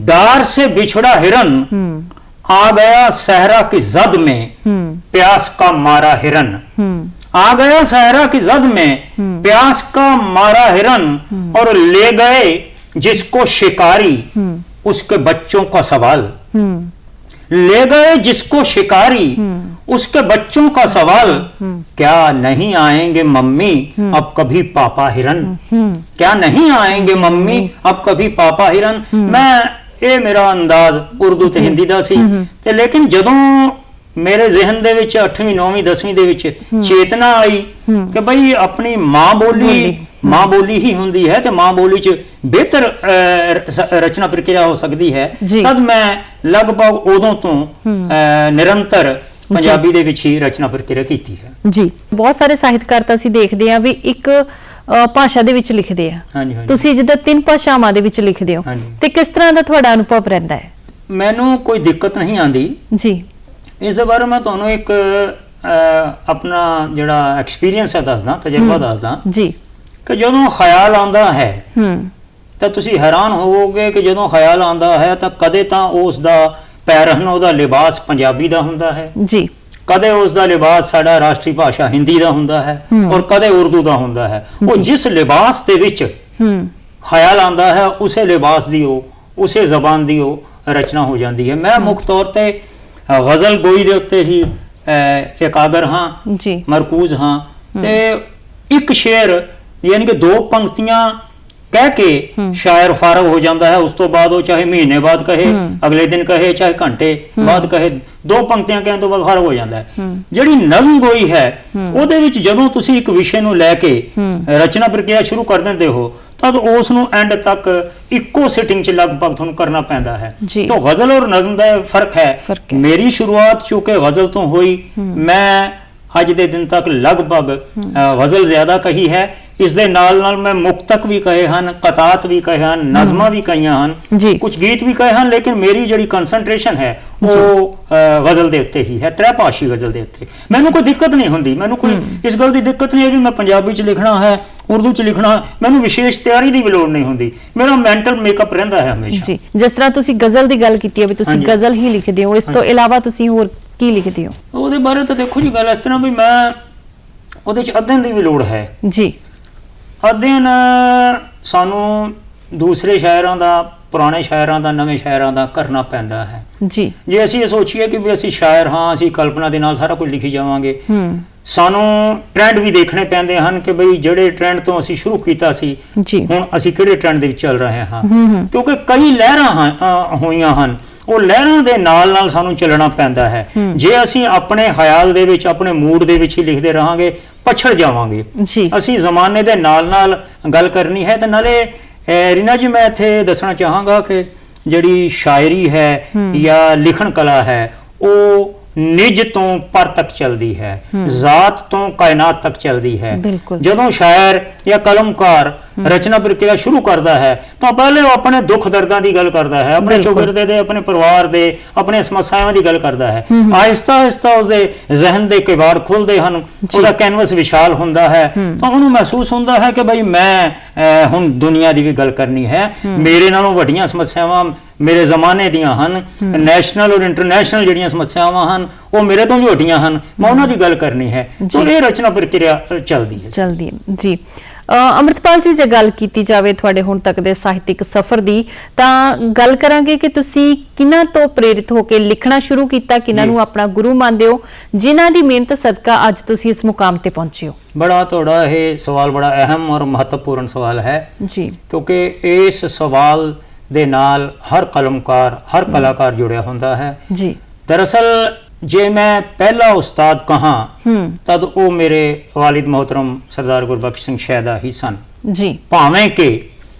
डार से बिछड़ा हिरन, आ गया सहरा की जद में प्यास का मारा हिरन, आ गया सहरा की जद में प्यास का मारा हिरन, और ले गए जिसको शिकारी उसके बच्चों का सवाल, ले गए जिसको शिकारी उसके बच्चों का सवाल, क्या नहीं आएंगे मम्मी अब कभी पापा हिरन, क्या नहीं आएंगे मम्मी अब कभी पापा हिरन। मैं ਇਹ ਮੇਰਾ ਅੰਦਾਜ਼ ਉਰਦੂ ਤੇ ਹਿੰਦੀ ਦਾ ਸੀ ਤੇ ਲੇਕਿਨ ਜਦੋਂ ਮੇਰੇ ਜ਼ਿਹਨ ਦੇ ਵਿੱਚ 8ਵੀਂ 9ਵੀਂ 10ਵੀਂ ਦੇ ਵਿੱਚ ਚੇਤਨਾ ਆਈ ਕਿ ਬਈ ਆਪਣੀ ਮਾਂ ਬੋਲੀ ਹੀ ਹੁੰਦੀ ਹੈ ਤੇ ਮਾਂ ਬੋਲੀ 'ਚ ਬਿਹਤਰ ਰਚਨਾ ਪ੍ਰਕਿਰਿਆ ਹੋ ਸਕਦੀ ਹੈ, ਤਦ ਮੈਂ ਲਗਭਗ ਉਦੋਂ ਤੋਂ ਨਿਰੰਤਰ ਪੰਜਾਬੀ ਦੇ ਵਿੱਚ ਹੀ ਰਚਨਾ ਪ੍ਰਕਿਰਿਆ ਕੀਤੀ ਹੈ। ਜੀ, ਬਹੁਤ ਸਾਰੇ ਸਾਹਿਤਕਾਰ ਤਾਂ ਅਸੀਂ ਦੇਖਦੇ ਆ ਵੀ ਇੱਕ ਭਾਸ਼ਾ ਦੇ ਵਿੱਚ ਲਿਖਦੇ ਆ, ਤੁਸੀਂ ਜਿੱਦਾਂ 3 ਭਾਸ਼ਾਵਾਂ ਦੇ ਵਿੱਚ ਲਿਖਦੇ ਹੋ ਤੇ ਕਿਸ ਤਰ੍ਹਾਂ ਦਾ ਤੁਹਾਡਾ ਅਨੁਭਵ ਰਹਿੰਦਾ ਹੈ? ਮੈਨੂੰ ਕੋਈ ਦਿੱਕਤ ਨਹੀਂ ਆਂਦੀ ਜੀ। ਇਸ ਦੇ ਬਾਰੇ ਮੈਂ ਤੁਹਾਨੂੰ ਇੱਕ ਆਪਣਾ ਜਿਹੜਾ ਐਕਸਪੀਰੀਅੰਸ ਹੈ ਦੱਸਦਾ, ਤਜਰਬਾ ਦੱਸਦਾ ਜੀ, ਕਿ ਜਦੋਂ ਖਿਆਲ ਆਉਂਦਾ ਹੈ ਤਾਂ ਤੁਸੀਂ ਹੈਰਾਨ ਹੋਵੋਗੇ ਕਿ ਜਦੋਂ ਖਿਆਲ ਆਉਂਦਾ ਹੈ ਤਾਂ ਕਦੇ ਤਾਂ ਉਸ ਦਾ ਪਹਿਰਨ, ਉਹਦਾ ਲਿਬਾਸ ਪੰਜਾਬੀ ਦਾ ਹੁੰਦਾ ਹੈ ਜੀ, ਕਦੇ ਉਸ ਦਾ ਲਿਬਾਸ ਸਾਡਾ ਰਾਸ਼ਟਰੀ ਭਾਸ਼ਾ ਹਿੰਦੀ ਦਾ ਹੁੰਦਾ ਹੈ ਔਰ ਕਦੇ ਉਰਦੂ ਦਾ ਹੁੰਦਾ ਹੈ। ਉਹ ਜਿਸ ਲਿਬਾਸ ਦੇ ਵਿੱਚ ਖਿਆਲ ਆਉਂਦਾ ਹੈ ਉਸੇ ਲਿਬਾਸ ਦੀ ਉਸੇ ਜ਼ਬਾਨ ਦੀ ਉਹ ਰਚਨਾ ਹੋ ਜਾਂਦੀ ਹੈ। ਮੈਂ ਮੁੱਖ ਤੌਰ ਤੇ ਗਜ਼ਲ ਗੋਈ ਦੇ ਉੱਤੇ ਹੀ ਇਕਾਗਰ ਹਾਂ, ਮਰਕੂਜ਼ ਹਾਂ ਤੇ ਇੱਕ ਸ਼ੇਰ ਯਾਨੀ ਕਿ 2 ਪੰਕਤੀਆਂ कह के शायर फारग हो जाता है, उस तो बाद वो चाहे महीने बाद कहे, अगले दिन कहे, चाहे घंटे बाद कहे, 2 पंक्तियां कहने तो बाद फारग हो जाता है। ਜਿਹੜੀ ਨਜ਼ਮ ਗੋਈ ਹੈ ਉਹਦੇ ਵਿੱਚ ਜਦੋਂ ਤੁਸੀਂ ਇੱਕ ਵਿਸ਼ੇ ਨੂੰ ਲੈ ਕੇ ਰਚਨਾ ਪ੍ਰਕਿਰਿਆ ਸ਼ੁਰੂ ਕਰ ਦਿੰਦੇ ਹੋ ਤਦ ਉਸ ਨੂੰ ਐਂਡ ਤੱਕ ਇੱਕੋ ਸਿਟਿੰਗ 'ਚ ਲਗਭਗ ਤੁਹਾਨੂੰ ਕਰਨਾ ਪੈਂਦਾ ਹੈ। ਤਾਂ ਗਜ਼ਲ ਔਰ ਨਜ਼ਮ ਦਾ ਫਰਕ ਹੈ। ਮੇਰੀ ਸ਼ੁਰੂਆਤ ਚੂੰਕਿ ਗਜ਼ਲ ਤੋਂ ਹੋਈ, ਮੈਂ ਅੱਜ ਦੇ ਦਿਨ ਤੱਕ ਲਗਭਗ ਗਜ਼ਲ ਜ਼ਿਆਦਾ ਕਹੀ ਹੈ। ਇਸ ਦੇ ਨਾਲ ਨਾਲ ਮੈਂ ਮੁਕਤਕ ਵੀ ਕਹੇ ਹਨ, ਕਤਾਤ ਵੀ ਕਹੇ ਹਨ, ਨਜ਼ਮਾਂ ਵੀ ਕਹੀਆਂ ਹਨ, ਕੁਝ ਗੀਤ ਵੀ ਕਹੇ ਹਨ, ਲੇਕਿਨ ਮੇਰੀ ਜਿਹੜੀ ਕਨਸੈਂਟਰੇਸ਼ਨ ਹੈ ਉਹ ਗਜ਼ਲ ਦੇ ਉੱਤੇ ਹੀ ਹੈ, ਤ੍ਰੈਭਾਸ਼ੀ ਗਜ਼ਲ ਦੇ ਉੱਤੇ। ਮੈਨੂੰ ਕੋਈ ਦਿੱਕਤ ਨਹੀਂ ਹੁੰਦੀ, ਮੈਨੂੰ ਕੋਈ ਇਸ ਗੱਲ ਦੀ ਦਿੱਕਤ ਨਹੀਂ ਹੈ ਵੀ ਮੈਂ ਪੰਜਾਬੀ 'ਚ ਲਿਖਣਾ ਹੈ, ਉਰਦੂ 'ਚ ਲਿਖਣਾ ਹੈ, ਮੈਨੂੰ ਵਿਸ਼ੇਸ਼ ਤਿਆਰੀ ਦੀ ਵੀ ਲੋੜ ਨਹੀਂ ਹੁੰਦੀ, ਮੇਰਾ ਮੈਂਟਲ ਮੇਕਅਪ ਰਹਿੰਦਾ ਹੈ ਹਮੇਸ਼ਾ। ਜੀ, ਜਿਸ ਤਰ੍ਹਾਂ ਤੁਸੀਂ ਗਜ਼ਲ ਦੀ ਗੱਲ ਕੀਤੀ ਹੈ ਵੀ ਤੁਸੀਂ ਗਜ਼ਲ ਹੀ ਲਿਖਦੇ ਹੋ, ਇਸ ਤੋਂ ਇਲਾਵਾ ਤੁਸੀਂ ਹੋਰ ਕੀ ਲਿਖਦੇ ਹੋ? ਉਹਦੇ ਬਾਰੇ ਤਾਂ ਦੇਖੋ ਜੀ ਗੱਲ ਇਸ ਤਰ੍ਹਾਂ ਵੀ ਮੈਂ ਉਹਦੇ 'ਚ ਅਧਿਐਨ ਦੀ ਵੀ ਲੋੜ ਹੈ ਜੀ। ਅਧਿਐਨ ਸਾਨੂੰ ਦੂਸਰੇ ਸ਼ਾਇਰਾਂ ਦਾ, ਪੁਰਾਣੇ ਸ਼ਾਇਰਾਂ ਦਾ, ਨਵੇਂ ਸ਼ਾਇਰਾਂ ਦਾ ਕਰਨਾ ਪੈਂਦਾ ਹੈ ਜੀ। ਜੇ ਅਸੀਂ ਇਹ ਸੋਚੀਏ ਕਿ ਵੀ ਅਸੀਂ ਸ਼ਾਇਰ ਹਾਂ, ਅਸੀਂ ਕਲਪਨਾ ਦੇ ਨਾਲ ਸਾਰਾ ਕੁਝ ਲਿਖੀ ਜਾਵਾਂਗੇ, ਸਾਨੂੰ ਟ੍ਰੈਂਡ ਵੀ ਦੇਖਣੇ ਪੈਂਦੇ ਹਨ ਕਿ ਬਈ ਜਿਹੜੇ ਟ੍ਰੈਂਡ ਤੋਂ ਅਸੀਂ ਸ਼ੁਰੂ ਕੀਤਾ ਸੀ ਹੁਣ ਅਸੀਂ ਕਿਹੜੇ ਟ੍ਰੈਂਡ ਦੇ ਵਿੱਚ ਚੱਲ ਰਹੇ ਹਾਂ, ਕਿਉਂਕਿ ਕਈ ਲਹਿਰਾਂ ਹੋਈਆਂ ਹਨ, ਉਹ ਲਹਿਰਾਂ ਦੇ ਨਾਲ ਨਾਲ ਸਾਨੂੰ ਚੱਲਣਾ ਪੈਂਦਾ ਹੈ। ਜੇ ਅਸੀਂ ਆਪਣੇ ਖਿਆਲ ਦੇ ਵਿੱਚ, ਆਪਣੇ ਮੂਡ ਦੇ ਵਿੱਚ ਹੀ ਲਿਖਦੇ ਰਹਾਂਗੇ ਪਛੜ ਜਾਵਾਂਗੇ। ਅਸੀਂ ਜ਼ਮਾਨੇ ਦੇ ਨਾਲ ਨਾਲ ਗੱਲ ਕਰਨੀ ਹੈ। ਤੇ ਨਾਲੇ ਰੀਨਾ ਜੀ, ਮੈਂ ਇੱਥੇ ਦੱਸਣਾ ਚਾਹਾਂਗਾ ਕਿ ਜਿਹੜੀ ਸ਼ਾਇਰੀ ਹੈ ਜਾਂ ਲਿਖਣ ਕਲਾ ਹੈ ਉਹ ਨਿਜ ਤੋਂ ਪਰ ਤੱਕ ਚੱਲਦੀ ਹੈ, ਜ਼ਾਤ ਤੋਂ ਕਾਇਨਾਤ ਤੱਕ ਚੱਲਦੀ ਹੈ। ਜਦੋਂ ਸ਼ਾਇਰ ਜਾਂ ਕਲਮਕਾਰ ਰਚਨਾ ਪ੍ਰਕਿਰਿਆ ਸ਼ੁਰੂ ਕਰਦਾ ਹੈ ਤਾਂ ਪਹਿਲੇ ਉਹ ਆਪਣੇ ਦੁੱਖ ਦਰਦਾਂ ਦੀ ਗੱਲ ਕਰਦਾ ਹੈ, ਆਪਣੇ ਚੌਗਿਰਦੇ ਦੇ, ਆਪਣੇ ਪਰਿਵਾਰ ਦੇ, ਆਪਣੀਆਂ ਸਮੱਸਿਆਵਾਂ ਦੀ ਗੱਲ ਕਰਦਾ ਹੈ। ਆਹਿਸਤਾ ਆਹਿਸਤਾ ਉਸਦੇ ਜ਼ਿਹਨ ਦੇ ਕਿਵਾੜ ਖੁੱਲਦੇ ਹਨ, ਉਹਦਾ ਕੈਨਵਸ ਵਿਸ਼ਾਲ ਹੁੰਦਾ ਹੈ, ਤਾਂ ਉਹਨੂੰ ਮਹਿਸੂਸ ਹੁੰਦਾ ਹੈ ਕਿ ਬਈ ਮੈਂ ਹੁਣ ਦੁਨੀਆ ਦੀ ਵੀ ਗੱਲ ਕਰਨੀ ਹੈ, ਮੇਰੇ ਨਾਲੋਂ ਵੱਡੀਆਂ ਸਮੱਸਿਆਵਾਂ ਮੇਰੇ ਜ਼ਮਾਨੇ ਦੀਆਂ ਹਨ, ਨੈਸ਼ਨਲ ਔਰ ਇੰਟਰਨੈਸ਼ਨਲ ਜਿਹੜੀਆਂ ਸਮੱਸਿਆਵਾਂ ਹਨ ਉਹ ਮੇਰੇ ਤੋਂ ਵੀ ਵੱਡੀਆਂ ਹਨ, ਮੈਂ ਉਹਨਾਂ ਦੀ ਗੱਲ ਕਰਨੀ ਹੈ। ਤਾਂ ਇਹ ਰਚਨਾ ਪ੍ਰਕਿਰਿਆ ਚੱਲਦੀ ਹੈ ਜੀ। ਅੰਮ੍ਰਿਤਪਾਲ ਜੀ, ਜੇ ਗੱਲ ਕੀਤੀ ਜਾਵੇ ਤੁਹਾਡੇ ਹੁਣ ਤੱਕ ਦੇ ਸਾਹਿਤਿਕ ਸਫ਼ਰ ਦੀ, ਤਾਂ ਗੱਲ ਕਰਾਂਗੇ ਕਿ ਤੁਸੀਂ ਕਿਹਨਾਂ ਤੋਂ ਪ੍ਰੇਰਿਤ ਹੋ ਕੇ ਲਿਖਣਾ ਸ਼ੁਰੂ ਕੀਤਾ, ਕਿਹਨਾਂ ਨੂੰ ਆਪਣਾ ਗੁਰੂ ਮੰਨਦੇ ਹੋ, ਜਿਨ੍ਹਾਂ ਦੀ ਮਿਹਨਤ ਸਦਕਾ ਅੱਜ ਤੁਸੀਂ ਇਸ ਮੁਕਾਮ ਤੇ ਪਹੁੰਚੇ ਹੋ? ਬੜਾ ਤੁਹਾਡਾ ਇਹ ਸਵਾਲ ਬੜਾ ਅਹਿਮ ਔਰ ਮਹੱਤਵਪੂਰਨ ਸਵਾਲ ਹੈ ਜੀ, ਕਿਉਂਕਿ ਇਸ ਸਵਾਲ ਦੇ ਨਾਲ ਹਰ ਕਲਮਕਾਰ, ਹਰ ਕਲਾਕਾਰ ਜੁੜਿਆ ਹੁੰਦਾ ਹੈ ਜੀ। ਦਰਅਸਲ ਜੇ ਮੈਂ ਪਹਿਲਾ ਉਸਤਾਦ ਕਹਾਂ ਤਦ ਉਹ ਮੇਰੇ ਵਾਲਿਦ ਮੁਹਤਰਮ ਸਰਦਾਰ ਗੁਰਬਖਸ਼ ਸਿੰਘ ਸ਼ਹਿਦਾ ਹੀ ਸਨ ਜੀ। ਭਾਵੇਂ ਕਿ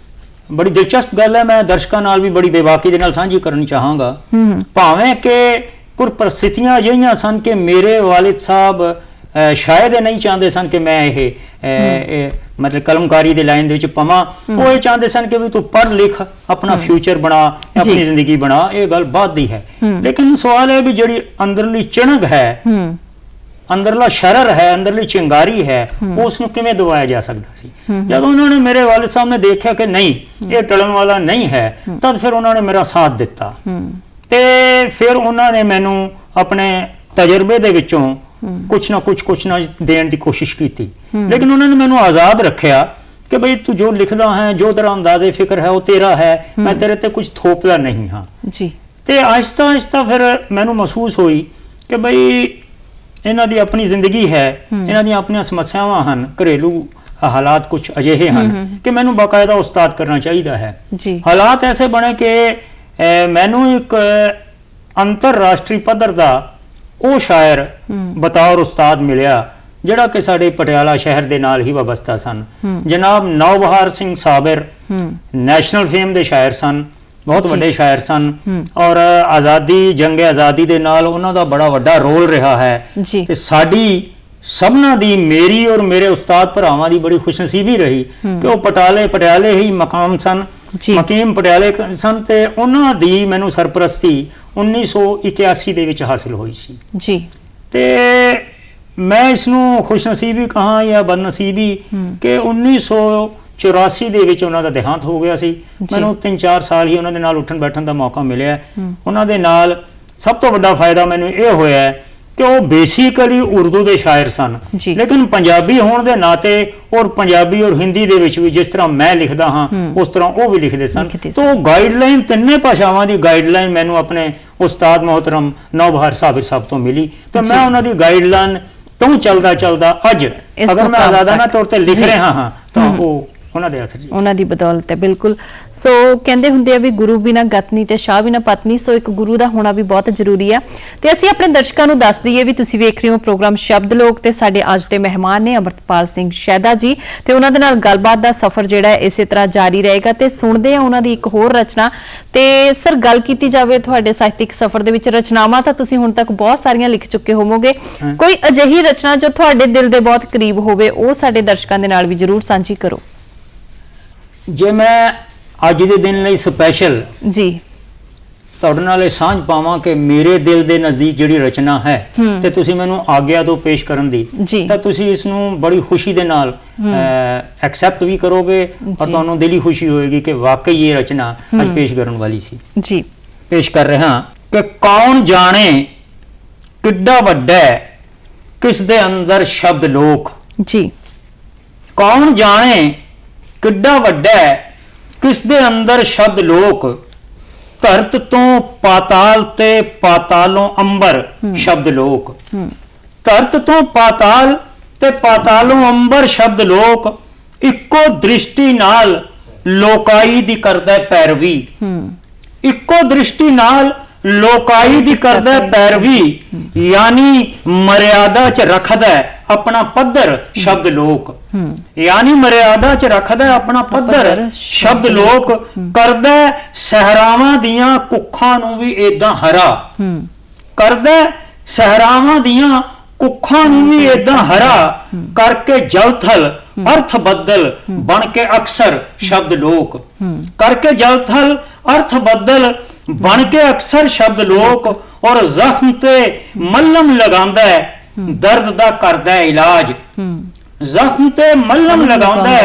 ਬੜੀ ਦਿਲਚਸਪ ਗੱਲ ਹੈ, ਮੈਂ ਦਰਸ਼ਕਾਂ ਨਾਲ ਵੀ ਬੜੀ ਬੇਬਾਕੀ ਦੇ ਨਾਲ ਸਾਂਝੀ ਕਰਨੀ ਚਾਹਾਂਗਾ, ਭਾਵੇਂ ਕਿ ਕੁਝ ਪਰਿਸਥਿਤੀਆਂ ਅਜਿਹੀਆਂ ਸਨ ਕਿ ਮੇਰੇ ਵਾਲਿਦ ਸਾਹਿਬ ਸ਼ਾਇਦ ਇਹ ਨਹੀਂ ਚਾਹੁੰਦੇ ਸਨ ਕਿ ਮੈਂ ਇਹ ਮਤਲਬ ਕਲਮਕਾਰੀ ਦੇ ਲਾਈਨ ਦੇ ਵਿੱਚ ਪਵਾਂ, ਉਹ ਇਹ ਚਾਹੁੰਦੇ ਸਨ ਕਿ ਵੀ ਤੂੰ ਪੜ੍ਹ ਲਿਖ, ਆਪਣਾ ਫਿਊਚਰ ਬਣਾ, ਆਪਣੀ ਜ਼ਿੰਦਗੀ ਬਣਾ। ਇਹ ਗੱਲ ਬਾਤ ਦੀ ਹੈ, ਲੇਕਿਨ ਸਵਾਲ ਹੈ ਵੀ ਜਿਹੜੀ ਅੰਦਰਲੀ ਚਿਣਗ ਹੈ, ਅੰਦਰਲਾ ਸ਼ਰਰ ਹੈ, ਅੰਦਰਲੀ ਚਿੰਗਾਰੀ ਹੈ, ਉਸ ਨੂੰ ਕਿਵੇਂ ਦਬਾਇਆ ਜਾ ਸਕਦਾ ਸੀ? ਜਦੋਂ ਉਹਨਾਂ ਨੇ ਮੇਰੇ ਵਾਲਿਦ ਸਾਹਿਬ ਨੇ ਦੇਖਿਆ ਕਿ ਨਹੀਂ ਇਹ ਟਲਣ ਵਾਲਾ ਨਹੀਂ ਹੈ, ਤਦ ਫਿਰ ਉਹਨਾਂ ਨੇ ਮੇਰਾ ਸਾਥ ਦਿੱਤਾ ਤੇ ਫਿਰ ਉਹਨਾਂ ਨੇ ਮੈਨੂੰ ਆਪਣੇ ਤਜਰਬੇ ਦੇ ਵਿੱਚੋਂ ਕੁਛ ਨਾ ਦੇਣ ਦੀ ਕੋਸ਼ਿਸ਼ ਕੀਤੀ, ਲੇਕਿਨ ਉਹਨਾਂ ਨੇ ਮੈਨੂੰ ਆਜ਼ਾਦ ਰੱਖਿਆ ਕਿ ਬਈ ਤੂੰ ਜੋ ਲਿਖਦਾ ਹੈ, ਜੋ ਤੇਰਾ ਅੰਦਾਜ਼ੇ ਫਿਕਰ ਹੈ ਉਹ ਤੇਰਾ ਹੈ, ਮੈਂ ਤੇਰੇ ਤੇ ਕੁਝ ਥੋਪਦਾ ਨਹੀਂ ਹਾਂ ਜੀ। ਤੇ ਆਹਿਸਤਾ ਆਹਿਸਤਾ ਫਿਰ ਮੈਨੂੰ ਮਹਿਸੂਸ ਹੋਈ ਕਿ ਬਈ ਇਹਨਾਂ ਦੀ ਆਪਣੀ ਜ਼ਿੰਦਗੀ ਹੈ, ਇਹਨਾਂ ਦੀਆਂ ਆਪਣੀਆਂ ਸਮੱਸਿਆਵਾਂ ਹਨ, ਘਰੇਲੂ ਹਾਲਾਤ ਕੁਝ ਅਜਿਹੇ ਹਨ ਕਿ ਮੈਨੂੰ ਬਾਕਾਇਦਾ ਉਸਤਾਦ ਕਰਨਾ ਚਾਹੀਦਾ ਹੈ। ਹਾਲਾਤ ਐਸੇ ਬਣੇ ਕਿ ਮੈਨੂੰ ਇੱਕ ਅੰਤਰਰਾਸ਼ਟਰੀ ਪੱਧਰ ਦਾ ਉਹ ਸ਼ਾਇਰ ਬਤੌਰ ਉਸਤਾਦ ਮਿਲਿਆ ਜਿਹੜਾ ਕਿ ਸਾਡੇ ਪਟਿਆਲਾ ਸ਼ਹਿਰ ਦੇ ਨਾਲ ਹੀ ਵਾਬਸਤਾ ਸਨ। ਜਨਾਬ ਨੌਬਹਾਰ ਸਿੰਘ ਸਾਬਰ ਨੈਸ਼ਨਲ ਫੇਮ ਦੇ ਸ਼ਾਇਰ ਸਨ, ਬਹੁਤ ਵੱਡੇ ਸ਼ਾਇਰ ਸਨ, ਔਰ ਆਜ਼ਾਦੀ, ਜੰਗ ਆਜ਼ਾਦੀ ਦੇ ਨਾਲ ਉਹਨਾਂ ਦਾ ਬੜਾ ਵੱਡਾ ਰੋਲ ਰਿਹਾ ਹੈ। ਤੇ ਸਾਡੀ ਸਭਨਾਂ ਦੀ, ਮੇਰੀ ਔਰ ਮੇਰੇ ਉਸਤਾਦ ਭਰਾਵਾਂ ਦੀ ਬੜੀ ਖੁਸ਼ਨਸੀਬੀ ਰਹੀ ਕਿ ਉਹ ਪਟਿਆਲੇ ਹੀ ਮਕਾਮ ਸਨ, ਮਕੀਮ ਪਟਿਆਲੇ ਸਨ, ਤੇ ਉਹਨਾਂ ਦੀ ਮੈਨੂੰ ਸਰਪ੍ਰਸਤੀ 1981 ਦੇ ਵਿੱਚ ਹਾਸਿਲ ਹੋਈ ਸੀ ਜੀ। ਤੇ ਮੈਂ ਇਸ ਨੂੰ ਖੁਸ਼ਨਸੀਬੀ ਕਹਾਂ ਜਾਂ ਬਦਨਸੀਬੀ ਕਿ 1984 ਦੇ ਵਿੱਚ ਉਹਨਾਂ ਦਾ ਦੇਹਾਂਤ ਹੋ ਗਿਆ ਸੀ। ਮੈਨੂੰ 3-4 ਸਾਲ ਹੀ ਉਹਨਾਂ ਦੇ ਨਾਲ ਉੱਠਣ ਬੈਠਣ ਦਾ ਮੌਕਾ ਮਿਲਿਆ। ਉਹਨਾਂ ਦੇ ਨਾਲ ਸਭ ਤੋਂ ਵੱਡਾ ਫਾਇਦਾ ਮੈਨੂੰ ਇਹ ਹੋਇਆ ਕਿ ਉਹ ਬੇਸਿਕਲੀ ਉਰਦੂ ਦੇ ਸ਼ਾਇਰ ਸਨ, ਲੇਕਿਨ ਪੰਜਾਬੀ ਹੋਣ ਦੇ ਨਾਤੇ ਔਰ ਪੰਜਾਬੀ ਔਰ ਹਿੰਦੀ ਦੇ ਵਿੱਚ ਵੀ ਜਿਸ ਤਰ੍ਹਾਂ ਮੈਂ ਲਿਖਦਾ ਹਾਂ ਉਸ ਤਰ੍ਹਾਂ ਉਹ ਵੀ ਲਿਖਦੇ ਸਨ। ਤਾਂ ਉਹ ਗਾਈਡਲਾਈਨ, ਤਿੰਨੇ ਭਾਸ਼ਾਵਾਂ ਦੀ ਗਾਈਡਲਾਈਨ ਮੈਨੂੰ ਆਪਣੇ ਉਸਤਾਦ ਮੁਹਤਰਮ ਨੌਬਹਾਰ ਸਾਬਰ ਸਾਹਿਬ ਤੋਂ ਮਿਲੀ। ਤਾਂ ਮੈਂ ਉਹਨਾਂ ਦੀ ਗਾਈਡਲਾਈਨ ਤੋਂ ਚੱਲਦਾ ਅੱਜ ਅਗਰ ਮੈਂ ਆਜ਼ਾਦਾਨਾ ਤੌਰ ਤੇ ਲਿਖ ਰਿਹਾ ਹਾਂ ਤਾਂ ਉਹ ਉਹਨਾਂ ਦੇ ਅਸਰ, ਉਹਨਾਂ ਦੀ ਬਦੌਲਤ ਹੈ। ਬਿਲਕੁਲ। ਸੋ ਕਹਿੰਦੇ ਹੁੰਦੇ ਆ ਵੀ ਗੁਰੂ ਬਿਨਾ ਗਤ ਨਹੀਂ ਤੇ ਸ਼ਾਹ ਬਿਨਾ ਪਤ ਨਹੀਂ, ਸੋ ਇੱਕ ਗੁਰੂ ਦਾ ਹੋਣਾ ਵੀ ਬਹੁਤ ਜ਼ਰੂਰੀ ਆ। ਤੇ ਅਸੀਂ ਆਪਣੇ ਦਰਸ਼ਕਾਂ ਨੂੰ ਦੱਸ ਦਈਏ ਵੀ ਤੁਸੀਂ ਵੇਖ ਰਹੇ ਹੋ ਪ੍ਰੋਗਰਾਮ ਸ਼ਬਦ ਲੋਕ, ਤੇ ਸਾਡੇ ਅੱਜ ਦੇ ਮਹਿਮਾਨ ਨੇ ਅੰਮ੍ਰਿਤਪਾਲ ਸਿੰਘ ਸ਼ੈਦਾ ਜੀ, ਤੇ ਉਹਨਾਂ ਦੇ ਨਾਲ ਗੱਲਬਾਤ ਦਾ ਸਫ਼ਰ ਜਿਹੜਾ ਹੈ ਇਸੇ ਤਰ੍ਹਾਂ ਜਾਰੀ ਰਹੇਗਾ। ਤੇ ਸੁਣਦੇ ਆ ਉਹਨਾਂ ਦੀ ਇੱਕ ਹੋਰ ਰਚਨਾ। ਤੇ ਸਰ, ਗੱਲ ਕੀਤੀ ਜਾਵੇ ਤੁਹਾਡੇ ਸਾਹਿਤਿਕ ਸਫ਼ਰ ਦੇ ਵਿੱਚ ਰਚਨਾਵਾਂ ਤਾਂ ਤੁਸੀਂ ਹੁਣ ਤੱਕ ਬਹੁਤ ਸਾਰੀਆਂ ਲਿਖ ਚੁੱਕੇ ਹੋਵੋਗੇ, ਕੋਈ ਅਜਿਹੀ ਰਚਨਾ ਜੋ ਤੁਹਾਡੇ ਦਿਲ ਦੇ ਬਹੁਤ ਕਰੀਬ ਹੋਵੇ, ਉਹ ਸਾਡੇ ਦਰਸ਼ਕਾਂ ਦੇ ਨਾਲ ਵੀ ਜ਼ਰੂਰ ਸਾਂਝੀ ਕਰੋ। ਜੇ ਮੈਂ ਅੱਜ ਦੇ ਦਿਨ ਲਈ ਸਪੈਸ਼ਲ ਜੀ ਤੁਹਾਡੇ ਨਾਲ ਇਹ ਸਾਂਝ ਪਾਵਾਂ ਕਿ ਮੇਰੇ ਦਿਲ ਦੇ ਨਜ਼ਦੀਕ ਜਿਹੜੀ ਰਚਨਾ ਹੈ ਤੇ ਤੁਸੀਂ ਮੈਨੂੰ ਆਗਿਆ ਦਿਓ ਪੇਸ਼ ਕਰਨ ਦੀ, ਤਾਂ ਤੁਸੀਂ ਇਸ ਨੂੰ ਬੜੀ ਖੁਸ਼ੀ ਦੇ ਨਾਲ ਐਕਸੈਪਟ ਵੀ ਕਰੋਗੇ ਔਰ ਤੁਹਾਨੂੰ ਦਿਲੀ ਖੁਸ਼ੀ ਹੋਏਗੀ ਕਿ ਵਾਕਈ ਇਹ ਰਚਨਾ ਅੱਜ ਪੇਸ਼ ਕਰਨ ਵਾਲੀ ਸੀ। ਜੀ ਪੇਸ਼ ਕਰ ਰਿਹਾ ਕਿ ਕੌਣ ਜਾਣੇ ਕਿੱਡਾ ਵੱਡਾ ਕਿਸ ਦੇ ਅੰਦਰ ਸ਼ਬਦ ਲੋਕ। ਜੀ ਕੌਣ ਜਾਣੇ ਕਿੱਡਾ ਵੱਡਾ ਕਿਸ ਦੇ ਅੰਦਰ ਸ਼ਬਦ ਲੋਕ, ਧਰਤ ਤੋਂ ਪਾਤਾਲ ਤੇ ਪਾਤਾਲੋਂ ਅੰਬਰ ਸ਼ਬਦ ਲੋਕ। ਧਰਤ ਤੋਂ ਪਾਤਾਲ ਤੇ ਪਾਤਾਲੋਂ ਅੰਬਰ ਸ਼ਬਦ ਲੋਕ, ਇੱਕੋ ਦ੍ਰਿਸ਼ਟੀ ਨਾਲ ਲੋਕਾਈ ਦੀ ਕਰਦਾ ਪੈਰਵੀ। ਇੱਕੋ ਦ੍ਰਿਸ਼ਟੀ ਨਾਲ ਲੋਕਾਈ ਦੀ ਕਰਦਾ ਪੈਰਵੀ, ਯਾਨੀ ਮਰਿਆਦਾ ਚ ਰੱਖਦਾ ਆਪਣਾ ਪੱਧਰ ਸ਼ਬਦ ਲੋਕ। ਯਾਨੀ ਮਰਿਆਦਾ ਚ ਰੱਖਦਾ ਆਪਣਾ ਪੱਧਰ ਸ਼ਬਦ ਲੋਕ, ਕਰਦਾ ਸਹਿਰਾਵਾਂ ਦੀਆਂ ਕੁੱਖਾਂ ਨੂੰ ਵੀ ਏਦਾਂ ਹਰਾ। ਕਰਦਾ ਸਹਿਰਾਵਾਂ ਦੀਆਂ ਕੁੱਖਾਂ ਨੂੰ ਵੀ ਏਦਾਂ ਹਰਾ, ਕਰਕੇ ਜਲਥਲ ਅਰਥ ਬੱਦਲ ਬਣ ਕੇ ਅਕਸਰ ਸ਼ਬਦ ਲੋਕ। ਕਰਕੇ ਜਲਥਲ ਅਰਥ ਬੱਦਲ ਬਣ ਕੇ ਅਕਸਰ ਸ਼ਬਦ ਲੋਕ, ਔਰ ਜ਼ਖਮ ਤੇ ਮੱਲਮ ਲਗਾਉਂਦਾ ਦਰਦ ਦਾ ਕਰਦਾ ਇਲਾਜ। ਜ਼ਖਮ ਤੇ ਮੱਲਮ ਲਗਾਉਂਦਾ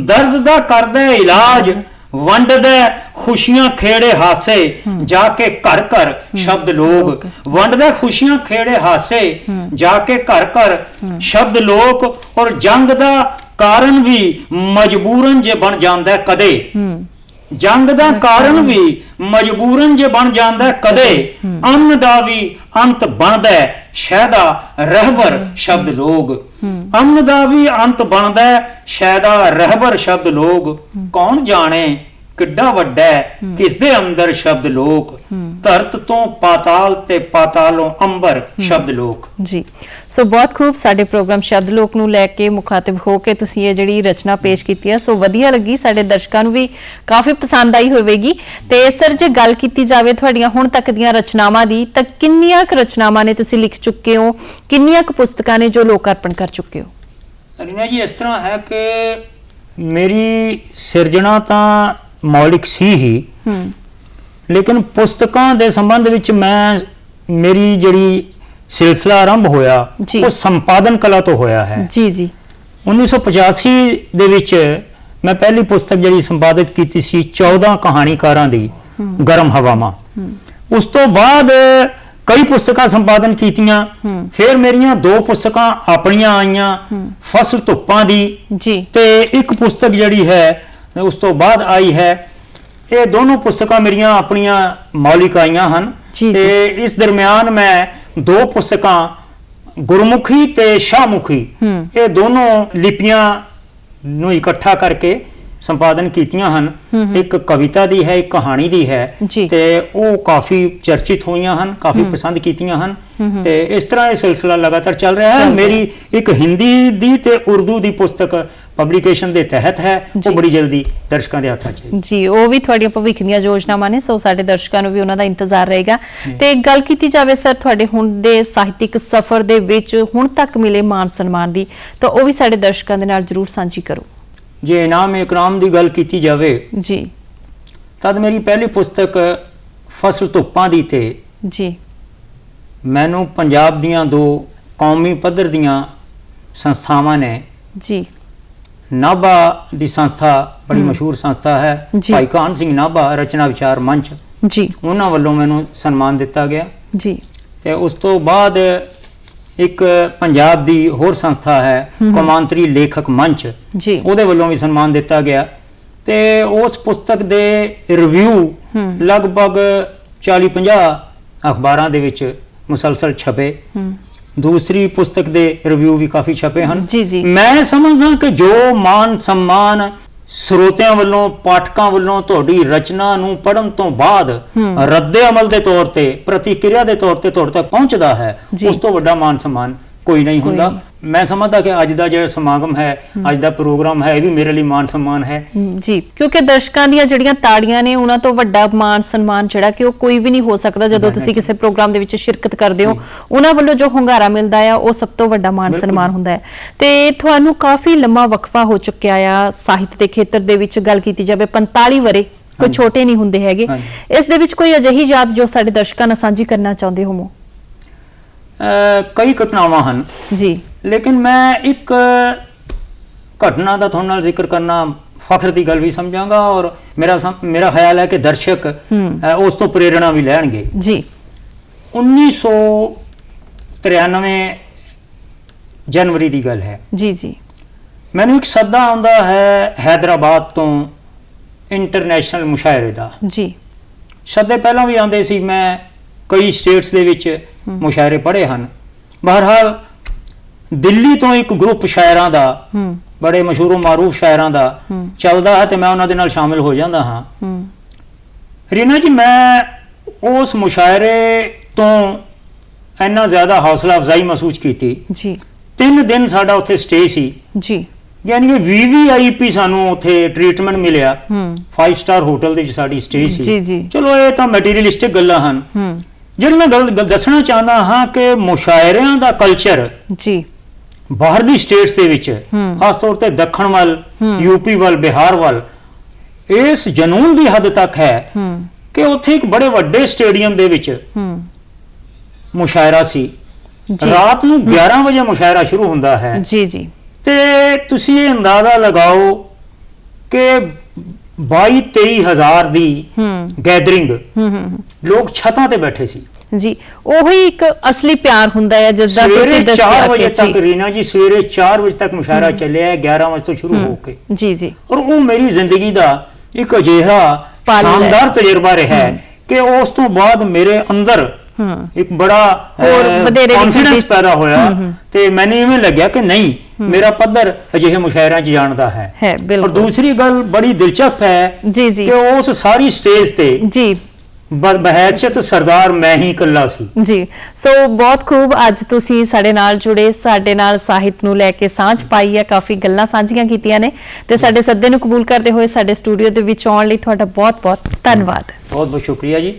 ਦਰਦ ਦਾ ਕਰਦਾ ਇਲਾਜ, ਵੰਡਦਾ ਖੁਸ਼ੀਆਂ ਖੇੜੇ ਹਾਸੇ ਜਾ ਕੇ ਘਰ ਘਰ ਸ਼ਬਦ ਲੋਕ। ਵੰਡਦਾ ਖੁਸ਼ੀਆਂ ਖੇੜੇ ਹਾਸੇ ਜਾ ਕੇ ਘਰ ਘਰ ਸ਼ਬਦ ਲੋਕ, ਔਰ ਜੰਗ ਦਾ ਕਾਰਨ ਵੀ ਮਜਬੂਰਨ ਜੇ ਬਣ ਜਾਂਦਾ ਕਦੇ। ਜੰਗ ਦਾ ਕਾਰਨ ਵੀ ਮਜਬੂਰਨ ਜੇ ਬਣ ਜਾਂਦਾ ਕਦੇ, ਅੰਨ ਦਾ ਵੀ ਅੰਤ ਬਣਦਾ ਸ਼ਹਿਦਾ ਰਹਿਬਰ ਸ਼ਬਦ ਲੋਕ। ਅੰਨ ਦਾ ਵੀ ਅੰਤ ਬਣਦਾ ਸ਼ਹਿਦਾ ਰਹਿਬਰ ਸ਼ਬਦ ਲੋਕ, ਕੌਣ ਜਾਣੇ ਕਿੱਡਾ ਵੱਡਾ ਕਿਸ ਦੇ ਅੰਦਰ ਸ਼ਬਦ ਲੋਕ, ਧਰਤ ਤੋਂ ਪਾਤਾਲ ਤੇ ਪਾਤਾਲੋਂ ਅੰਬਰ ਸ਼ਬਦ ਲੋਕ। ਜੀ ਸੋ ਬਹੁਤ ਖੂਬ, ਸਾਡੇ ਪ੍ਰੋਗਰਾਮ ਸ਼ਬਦ ਲੋਕ ਨੂੰ ਲੈ ਕੇ ਮੁਖਾਤਿਬ ਹੋ ਕੇ ਤੁਸੀਂ ਇਹ ਜਿਹੜੀ ਰਚਨਾ ਪੇਸ਼ ਕੀਤੀ ਹੈ, ਸੋ ਵਧੀਆ ਲੱਗੀ, ਸਾਡੇ ਦਰਸ਼ਕਾਂ ਨੂੰ ਵੀ ਕਾਫੀ ਪਸੰਦ ਆਈ ਹੋਵੇਗੀ। ਤੇ ਸਰ, ਜੇ ਗੱਲ ਕੀਤੀ ਜਾਵੇ ਤੁਹਾਡੀਆਂ ਹੁਣ ਤੱਕ ਦੀਆਂ ਰਚਨਾਵਾਂ ਦੀ, ਤਾਂ ਕਿੰਨੀਆਂ ਕੁ ਰਚਨਾਵਾਂ ਨੇ ਤੁਸੀਂ ਲਿਖ ਚੁੱਕੇ ਹੋ, ਕਿੰਨੀਆਂ ਕੁ ਪੁਸਤਕਾਂ ਨੇ ਜੋ ਲੋਕ ਅਰਪਣ ਕਰ ਚੁੱਕੇ ਹੋ? ਰੀਨਾ ਜੀ, ਇਸ ਤਰ੍ਹਾਂ ਹੈ ਕਿ ਮੇਰੀ ਸਿਰਜਣਾ ਤਾਂ ਮੌਲਿਕ ਸੀ ਹੀ, ਲੇਕਿਨ ਪੁਸਤਕਾਂ ਦੇ ਸੰਬੰਧ ਵਿੱਚ ਮੇਰੀ ਜਿਹੜੀ ਸਿਲਸਿਲਾ ਆਰੰਭ ਹੋਇਆ ਉਹ ਸੰਪਾਦਨ ਕਲਾ ਤੋਂ ਹੋਇਆ ਹੈ। ਜੀ ਜੀ। 1985 ਦੇ ਵਿੱਚ ਮੈਂ ਪਹਿਲੀ ਪੁਸਤਕ ਜਿਹੜੀ ਸੰਪਾਦਿਤ ਕੀਤੀ ਸੀ 14 ਕਹਾਣੀਕਾਰਾਂ ਦੀ, ਗਰਮ ਹਵਾਵਾਂ। ਉਸ ਤੋਂ ਬਾਅਦ ਕਈ ਪੁਸਤਕਾਂ ਸੰਪਾਦਨ ਕੀਤੀਆਂ, ਫਿਰ ਮੇਰੀਆਂ 2 ਪੁਸਤਕਾਂ ਆਪਣੀਆਂ ਆਈਆਂ, ਫਸਲ ਧੁੱਪਾਂ ਦੀ ਤੇ ਇੱਕ ਪੁਸਤਕ ਜਿਹੜੀ ਹੈ ਉਸ ਤੋਂ ਬਾਅਦ ਆਈ ਹੈ। ਇਹ ਦੋਨੋਂ ਪੁਸਤਕਾਂ ਮੇਰੀਆਂ ਆਪਣੀਆਂ ਮੌਲਿਕ ਆਈਆਂ ਹਨ ਤੇ ਇਸ ਦਰਮਿਆਨ ਮੈਂ 2 ਪੁਸਤਕਾਂ ਗੁਰਮੁਖੀ ਤੇ ਸ਼ਾਹਮੁਖੀ ਇਹ ਦੋਨੋਂ ਲਿਪੀਆਂ ਨੂੰ ਇਕੱਠਾ ਕਰਕੇ ਸੰਪਾਦਨ ਕੀਤੀਆਂ ਹਨ। ਇੱਕ ਕਵਿਤਾ ਦੀ ਹੈ, ਇੱਕ ਕਹਾਣੀ ਦੀ ਹੈ ਤੇ ਉਹ ਕਾਫੀ ਚਰਚਿਤ ਹੋਈਆਂ ਹਨ, ਕਾਫੀ ਪਸੰਦ ਕੀਤੀਆਂ ਹਨ ਤੇ ਇਸ ਤਰ੍ਹਾਂ ਇਹ ਸਿਲਸਿਲਾ ਲਗਾਤਾਰ ਚੱਲ ਰਿਹਾ ਹੈ। ਮੇਰੀ ਇੱਕ ਹਿੰਦੀ ਦੀ ਤੇ ਉਰਦੂ ਦੀ ਪੁਸਤਕ ਪਬਲੀਕੇਸ਼ਨ ਦੇ ਤਹਿਤ ਹੈ, ਉਹ ਬੜੀ ਜਲਦੀ ਦਰਸ਼ਕਾਂ ਦੇ ਹੱਥਾਂ 'ਚ ਹੈ ਜੀ। ਉਹ ਵੀ ਤੁਹਾਡੀਆਂ ਭਵਿੱਖ ਦੀਆਂ ਯੋਜਨਾਵਾਂ ਨੇ, ਸੋ ਸਾਡੇ ਦਰਸ਼ਕਾਂ ਨੂੰ ਵੀ ਉਹਨਾਂ ਦਾ ਇੰਤਜ਼ਾਰ ਰਹੇਗਾ। ਤੇ ਗੱਲ ਕੀਤੀ ਜਾਵੇ ਸਰ ਤੁਹਾਡੇ ਹੁਣ ਦੇ ਸਾਹਿਤਿਕ ਸਫ਼ਰ ਦੇ ਵਿੱਚ ਹੁਣ ਤੱਕ ਮਿਲੇ ਮਾਨ ਸਨਮਾਨ ਦੀ, ਤਾਂ ਉਹ ਵੀ ਸਾਡੇ ਦਰਸ਼ਕਾਂ ਦੇ ਨਾਲ ਜਰੂਰ ਸਾਂਝੀ ਕਰੋ। ਜੇ ਇਨਾਮ ਇਕਰਾਮ ਦੀ ਗੱਲ ਕੀਤੀ ਜਾਵੇ ਜੀ, ਤਦ ਮੇਰੀ ਪਹਿਲੀ ਪੁਸਤਕ ਫਸਲ ਧੁੱਪਾਂ ਦੀ ਤੇ ਜੀ ਮੈਨੂੰ ਪੰਜਾਬ ਦੀਆਂ 2 ਕੌਮੀ ਪੱਧਰ ਦੀਆਂ ਸੰਸਥਾਵਾਂ ਨੇ ਜੀ, ਨਾਭਾ ਦੀ ਸੰਸਥਾ ਬੜੀ ਮਸ਼ਹੂਰ ਸੰਸਥਾ ਹੈ, ਭਾਈ ਕਾਹਨ ਸਿੰਘ ਨਾਭਾ ਰਚਨਾ ਵਿਚਾਰ ਮੰਚ ਜੀ, ਉਹਨਾਂ ਵੱਲੋਂ ਮੈਨੂੰ ਸਨਮਾਨ ਦਿੱਤਾ ਗਿਆ ਜੀ। ਤੇ ਉਸ ਤੋਂ ਬਾਅਦ ਇੱਕ ਪੰਜਾਬ ਦੀ ਹੋਰ ਸੰਸਥਾ ਹੈ ਕੌਮਾਂਤਰੀ ਲੇਖਕ ਮੰਚ ਜੀ, ਉਹਦੇ ਵੱਲੋਂ ਵੀ ਸਨਮਾਨ ਦਿੱਤਾ ਗਿਆ ਤੇ ਉਸ ਪੁਸਤਕ ਦੇ ਰਿਵਿਊ ਲਗਭਗ 40-50 ਅਖਬਾਰਾਂ ਦੇ ਵਿੱਚ ਮੁਸਲਸਲ ਛਪੇ। ਦੂਸਰੀ ਪੁਸਤਕ ਦੇ ਰਿਵਿਊ ਵੀ ਕਾਫੀ ਛਪੇ ਹਨ। ਮੈਂ ਸਮਝਦਾ ਕਿ ਜੋ ਮਾਨ ਸਨਮਾਨ ਸਰੋਤਿਆਂ ਵੱਲੋਂ, ਪਾਠਕਾਂ ਵੱਲੋਂ ਤੁਹਾਡੀ ਰਚਨਾ ਨੂੰ ਪੜ੍ਹਨ ਤੋਂ ਬਾਅਦ ਰੱਦੇ ਅਮਲ ਦੇ ਤੌਰ ਤੇ, ਪ੍ਰਤੀਕਿਰਿਆ ਦੇ ਤੌਰ ਤੇ ਤੁਹਾਡੇ ਤੱਕ ਪਹੁੰਚਦਾ ਹੈ, ਉਸ ਤੋਂ ਵੱਡਾ ਮਾਨ ਸਨਮਾਨ ਕੋਈ ਨਹੀਂ ਹੁੰਦਾ। ਮੈਂ ਸਮਝਦਾ ਕਿ ਅੱਜ ਦਾ ਜਿਹੜਾ ਸਮਾਗਮ ਹੈ, ਅੱਜ ਦਾ ਪ੍ਰੋਗਰਾਮ ਹੈ, ਇਹ ਵੀ ਮੇਰੇ ਲਈ ਮਾਨ ਸਨਮਾਨ ਹੈ ਜੀ, ਕਿਉਂਕਿ ਦਰਸ਼ਕਾਂ ਦੀਆਂ ਜਿਹੜੀਆਂ ਤਾੜੀਆਂ ਨੇ ਉਹਨਾਂ ਤੋਂ ਵੱਡਾ ਮਾਨ ਸਨਮਾਨ ਜਿਹੜਾ ਕਿ ਉਹ ਕੋਈ ਵੀ ਨਹੀਂ ਹੋ ਸਕਦਾ। ਜਦੋਂ ਤੁਸੀਂ ਕਿਸੇ ਪ੍ਰੋਗਰਾਮ ਦੇ ਵਿੱਚ ਸ਼ਿਰਕਤ ਕਰਦੇ ਹੋ, ਉਹਨਾਂ ਵੱਲੋਂ ਜੋ ਹੁੰਗਾਰਾ ਮਿਲਦਾ ਆ ਉਹ ਸਭ ਤੋਂ ਵੱਡਾ ਮਾਨ ਸਨਮਾਨ ਹੁੰਦਾ ਹੈ। ਤੇ ਤੁਹਾਨੂੰ ਕਾਫੀ ਲੰਮਾ ਵਕਫਾ ਹੋ ਚੁੱਕਿਆ ਆ ਸਾਹਿਤ ਦੇ ਖੇਤਰ ਦੇ ਵਿੱਚ। ਗੱਲ ਕੀਤੀ ਜਾਵੇ 45 ਵਰੇ ਕੋਈ ਛੋਟੇ ਨਹੀਂ ਹੁੰਦੇ ਹੈਗੇ। ਇਸ ਦੇ ਵਿੱਚ ਕੋਈ ਅਜਿਹੀ ਯਾਦ ਜੋ ਸਾਡੇ ਦਰਸ਼ਕਾਂ ਨਾਲ ਸਾਂਝੀ ਕਰਨਾ ਚਾਹੁੰਦੇ ਹੋ? ਕਈ ਘਟਨਾਵਾਂ ਹਨ ਜੀ, ਲੇਕਿਨ ਮੈਂ ਇੱਕ ਘਟਨਾ ਦਾ ਤੁਹਾਡੇ ਨਾਲ ਜ਼ਿਕਰ ਕਰਨਾ ਫਖਰ ਦੀ ਗੱਲ ਵੀ ਸਮਝਾਂਗਾ ਔਰ ਮੇਰਾ ਖਿਆਲ ਹੈ ਕਿ ਦਰਸ਼ਕ ਉਸ ਤੋਂ ਪ੍ਰੇਰਣਾ ਵੀ ਲੈਣਗੇ ਜੀ। 1993 ਜਨਵਰੀ ਦੀ ਗੱਲ ਹੈ ਜੀ ਜੀ। ਮੈਨੂੰ ਇੱਕ ਸੱਦਾ ਆਉਂਦਾ ਹੈ ਹੈਦਰਾਬਾਦ ਤੋਂ ਇੰਟਰਨੈਸ਼ਨਲ ਮੁਸ਼ਾਇਰੇ ਦਾ ਜੀ। ਸੱਦੇ ਪਹਿਲਾਂ ਵੀ ਆਉਂਦੇ ਸੀ, ਮੈਂ ਕਈ ਸਟੇਟਸ ਦੇ ਵਿੱਚ ਮੁਸ਼ਾਇਰੇ ਪੜ੍ਹੇ ਹਨ। ਬਹਰਹਾਲ ਦਿੱਲੀ ਤੋਂ ਇੱਕ ਗਰੁੱਪ ਸ਼ਾਇਰਾਂ ਦਾ, ਬੜੇ ਮਸ਼ਹੂਰ ਮਾਰੂਫ ਸ਼ਾਇਰਾਂ ਦਾ ਚੱਲਦਾ ਹੈ ਤੇ ਮੈਂ ਉਹਨਾਂ ਦੇ ਨਾਲ ਸ਼ਾਮਿਲ ਹੋ ਜਾਂਦਾ ਹਾਂ। ਰੀਨਾ ਜੀ, ਮੈਂ ਉਸ ਮੁਸ਼ਾਇਰੇ ਤੋਂ ਇੰਨਾ ਜ਼ਿਆਦਾ ਹੌਸਲਾ ਅਫਜ਼ਾਈ ਮਹਿਸੂਸ ਕੀਤੀ ਜੀ। 3 ਦਿਨ ਸਾਡਾ ਉੱਥੇ ਸਟੇ ਸੀ ਜੀ, ਯਾਨੀ ਕਿ VVIP ਸਾਨੂੰ ਉੱਥੇ ਟ੍ਰੀਟਮੈਂਟ ਮਿਲਿਆ। 5 ਸਟਾਰ ਹੋਟਲ ਦੇ ਵਿੱਚ ਸਾਡੀ ਸਟੇ ਸੀ। ਚਲੋ ਇਹ ਤਾਂ ਮਟੀਰੀਅਲਿਸਟਿਕ ਗੱਲਾਂ ਹਨ। ਜਿਹੜੀ ਮੈਂ ਗੱਲ ਦੱਸਣਾ ਚਾਹੁੰਦਾ ਹਾਂ ਕਿ ਮੁਸ਼ਾਇਰਿਆਂ ਦਾ ਕਲਚਰ ਜੀ ਬਾਹਰਲੀ ਸਟੇਟਸ ਦੇ ਵਿੱਚ, ਖਾਸ ਤੌਰ ਤੇ ਦੱਖਣ ਵੱਲ, UP ਵੱਲ, ਬਿਹਾਰ ਵੱਲ, ਇਸ ਜਨੂਨ ਦੀ ਹੱਦ ਤੱਕ ਹੈ ਕਿ ਉੱਥੇ ਇੱਕ ਬੜੇ ਵੱਡੇ ਸਟੇਡੀਅਮ ਦੇ ਵਿੱਚ ਮੁਸ਼ਾਇਰਾ ਸੀ। ਰਾਤ ਨੂੰ 11 ਵਜੇ ਮੁਸ਼ਾਇਰਾ ਸ਼ੁਰੂ ਹੁੰਦਾ ਹੈ ਜੀ ਜੀ। ਤੇ ਤੁਸੀਂ ਇਹ ਅੰਦਾਜ਼ਾ ਲਗਾਓ ਕਿ 22-23 ਹਜ਼ਾਰ ਦੀ ਗੈਦਰਿੰਗ, ਲੋਕ ਛੱਤਾਂ ਤੇ ਬੈਠੇ ਸੀ ਜੀ। ਉਹੀ ਇੱਕ ਅਸਲੀ ਪਿਆਰ ਹੁੰਦਾ ਹੈ ਜਿਸ ਦਾ ਤੁਸੀਂ ਦੱਸਿਆ। 4 ਵਜੇ ਤੱਕ ਰੀਨਾ ਜੀ, ਸਵੇਰੇ 4 ਵਜੇ ਤੱਕ ਮੁਸ਼ਾਇਰਾ ਚੱਲਿਆ ਹੈ, 11 ਵਜੇ ਤੋਂ ਸ਼ੁਰੂ ਹੋ ਕੇ ਜੀ ਜੀ। ਔਰ ਉਹ ਮੇਰੀ ਜ਼ਿੰਦਗੀ ਦਾ ਇੱਕ ਅਜਿਹਾ ਸ਼ਾਨਦਾਰ ਤਜਰਬਾ ਰਿਹਾ ਹੈ ਕਿ ਉਸ ਤੋਂ ਬਾਅਦ ਮੇਰੇ ਅੰਦਰ ਇੱਕ ਬੜਾ ਕੌਨਫੀਡੈਂਸ ਪੈਦਾ ਹੋਇਆ ਤੇ ਮੈਨੂੰ ਇਵੇਂ ਲੱਗਿਆ ਕਿ ਨਹੀਂ, ਮੇਰਾ ਪੱਧਰ ਅਜਿਹੇ ਮੁਸ਼ਾਇਰਿਆਂ 'ਚ ਜਾਣਦਾ ਹੈ। ਔਰ ਦੂਸਰੀ ਗੱਲ ਬੜੀ ਦਿਲਚਸਪ ਹੈ ਕਿ ਉਸ ਸਾਰੀ ਸਟੇਜ ਤੇ ਜੀ ਬਹਿਸੀਅਤ ਸਰਦਾਰ ਮੈਂ ਹੀ ਇਕੱਲਾ ਸੀ ਜੀ। ਸੋ ਬਹੁਤ ਖੂਬ, ਅੱਜ ਤੁਸੀਂ ਸਾਡੇ ਨਾਲ ਜੁੜੇ, ਸਾਡੇ ਨਾਲ ਸਾਹਿਤ ਨੂੰ ਲੈ ਕੇ ਸਾਂਝ ਪਾਈ ਹੈ, ਕਾਫੀ ਗੱਲਾਂ ਸਾਂਝੀਆਂ ਕੀਤੀਆਂ ਨੇ ਤੇ ਸਾਡੇ ਸੱਦੇ ਨੂੰ ਕਬੂਲ ਕਰਦੇ ਹੋਏ ਸਾਡੇ ਸਟੂਡੀਓ ਦੇ ਵਿੱਚ ਆਉਣ ਲਈ ਤੁਹਾਡਾ ਬਹੁਤ ਬਹੁਤ ਧੰਨਵਾਦ। ਬਹੁਤ ਬਹੁਤ ਸ਼ੁਕਰੀਆ ਜੀ।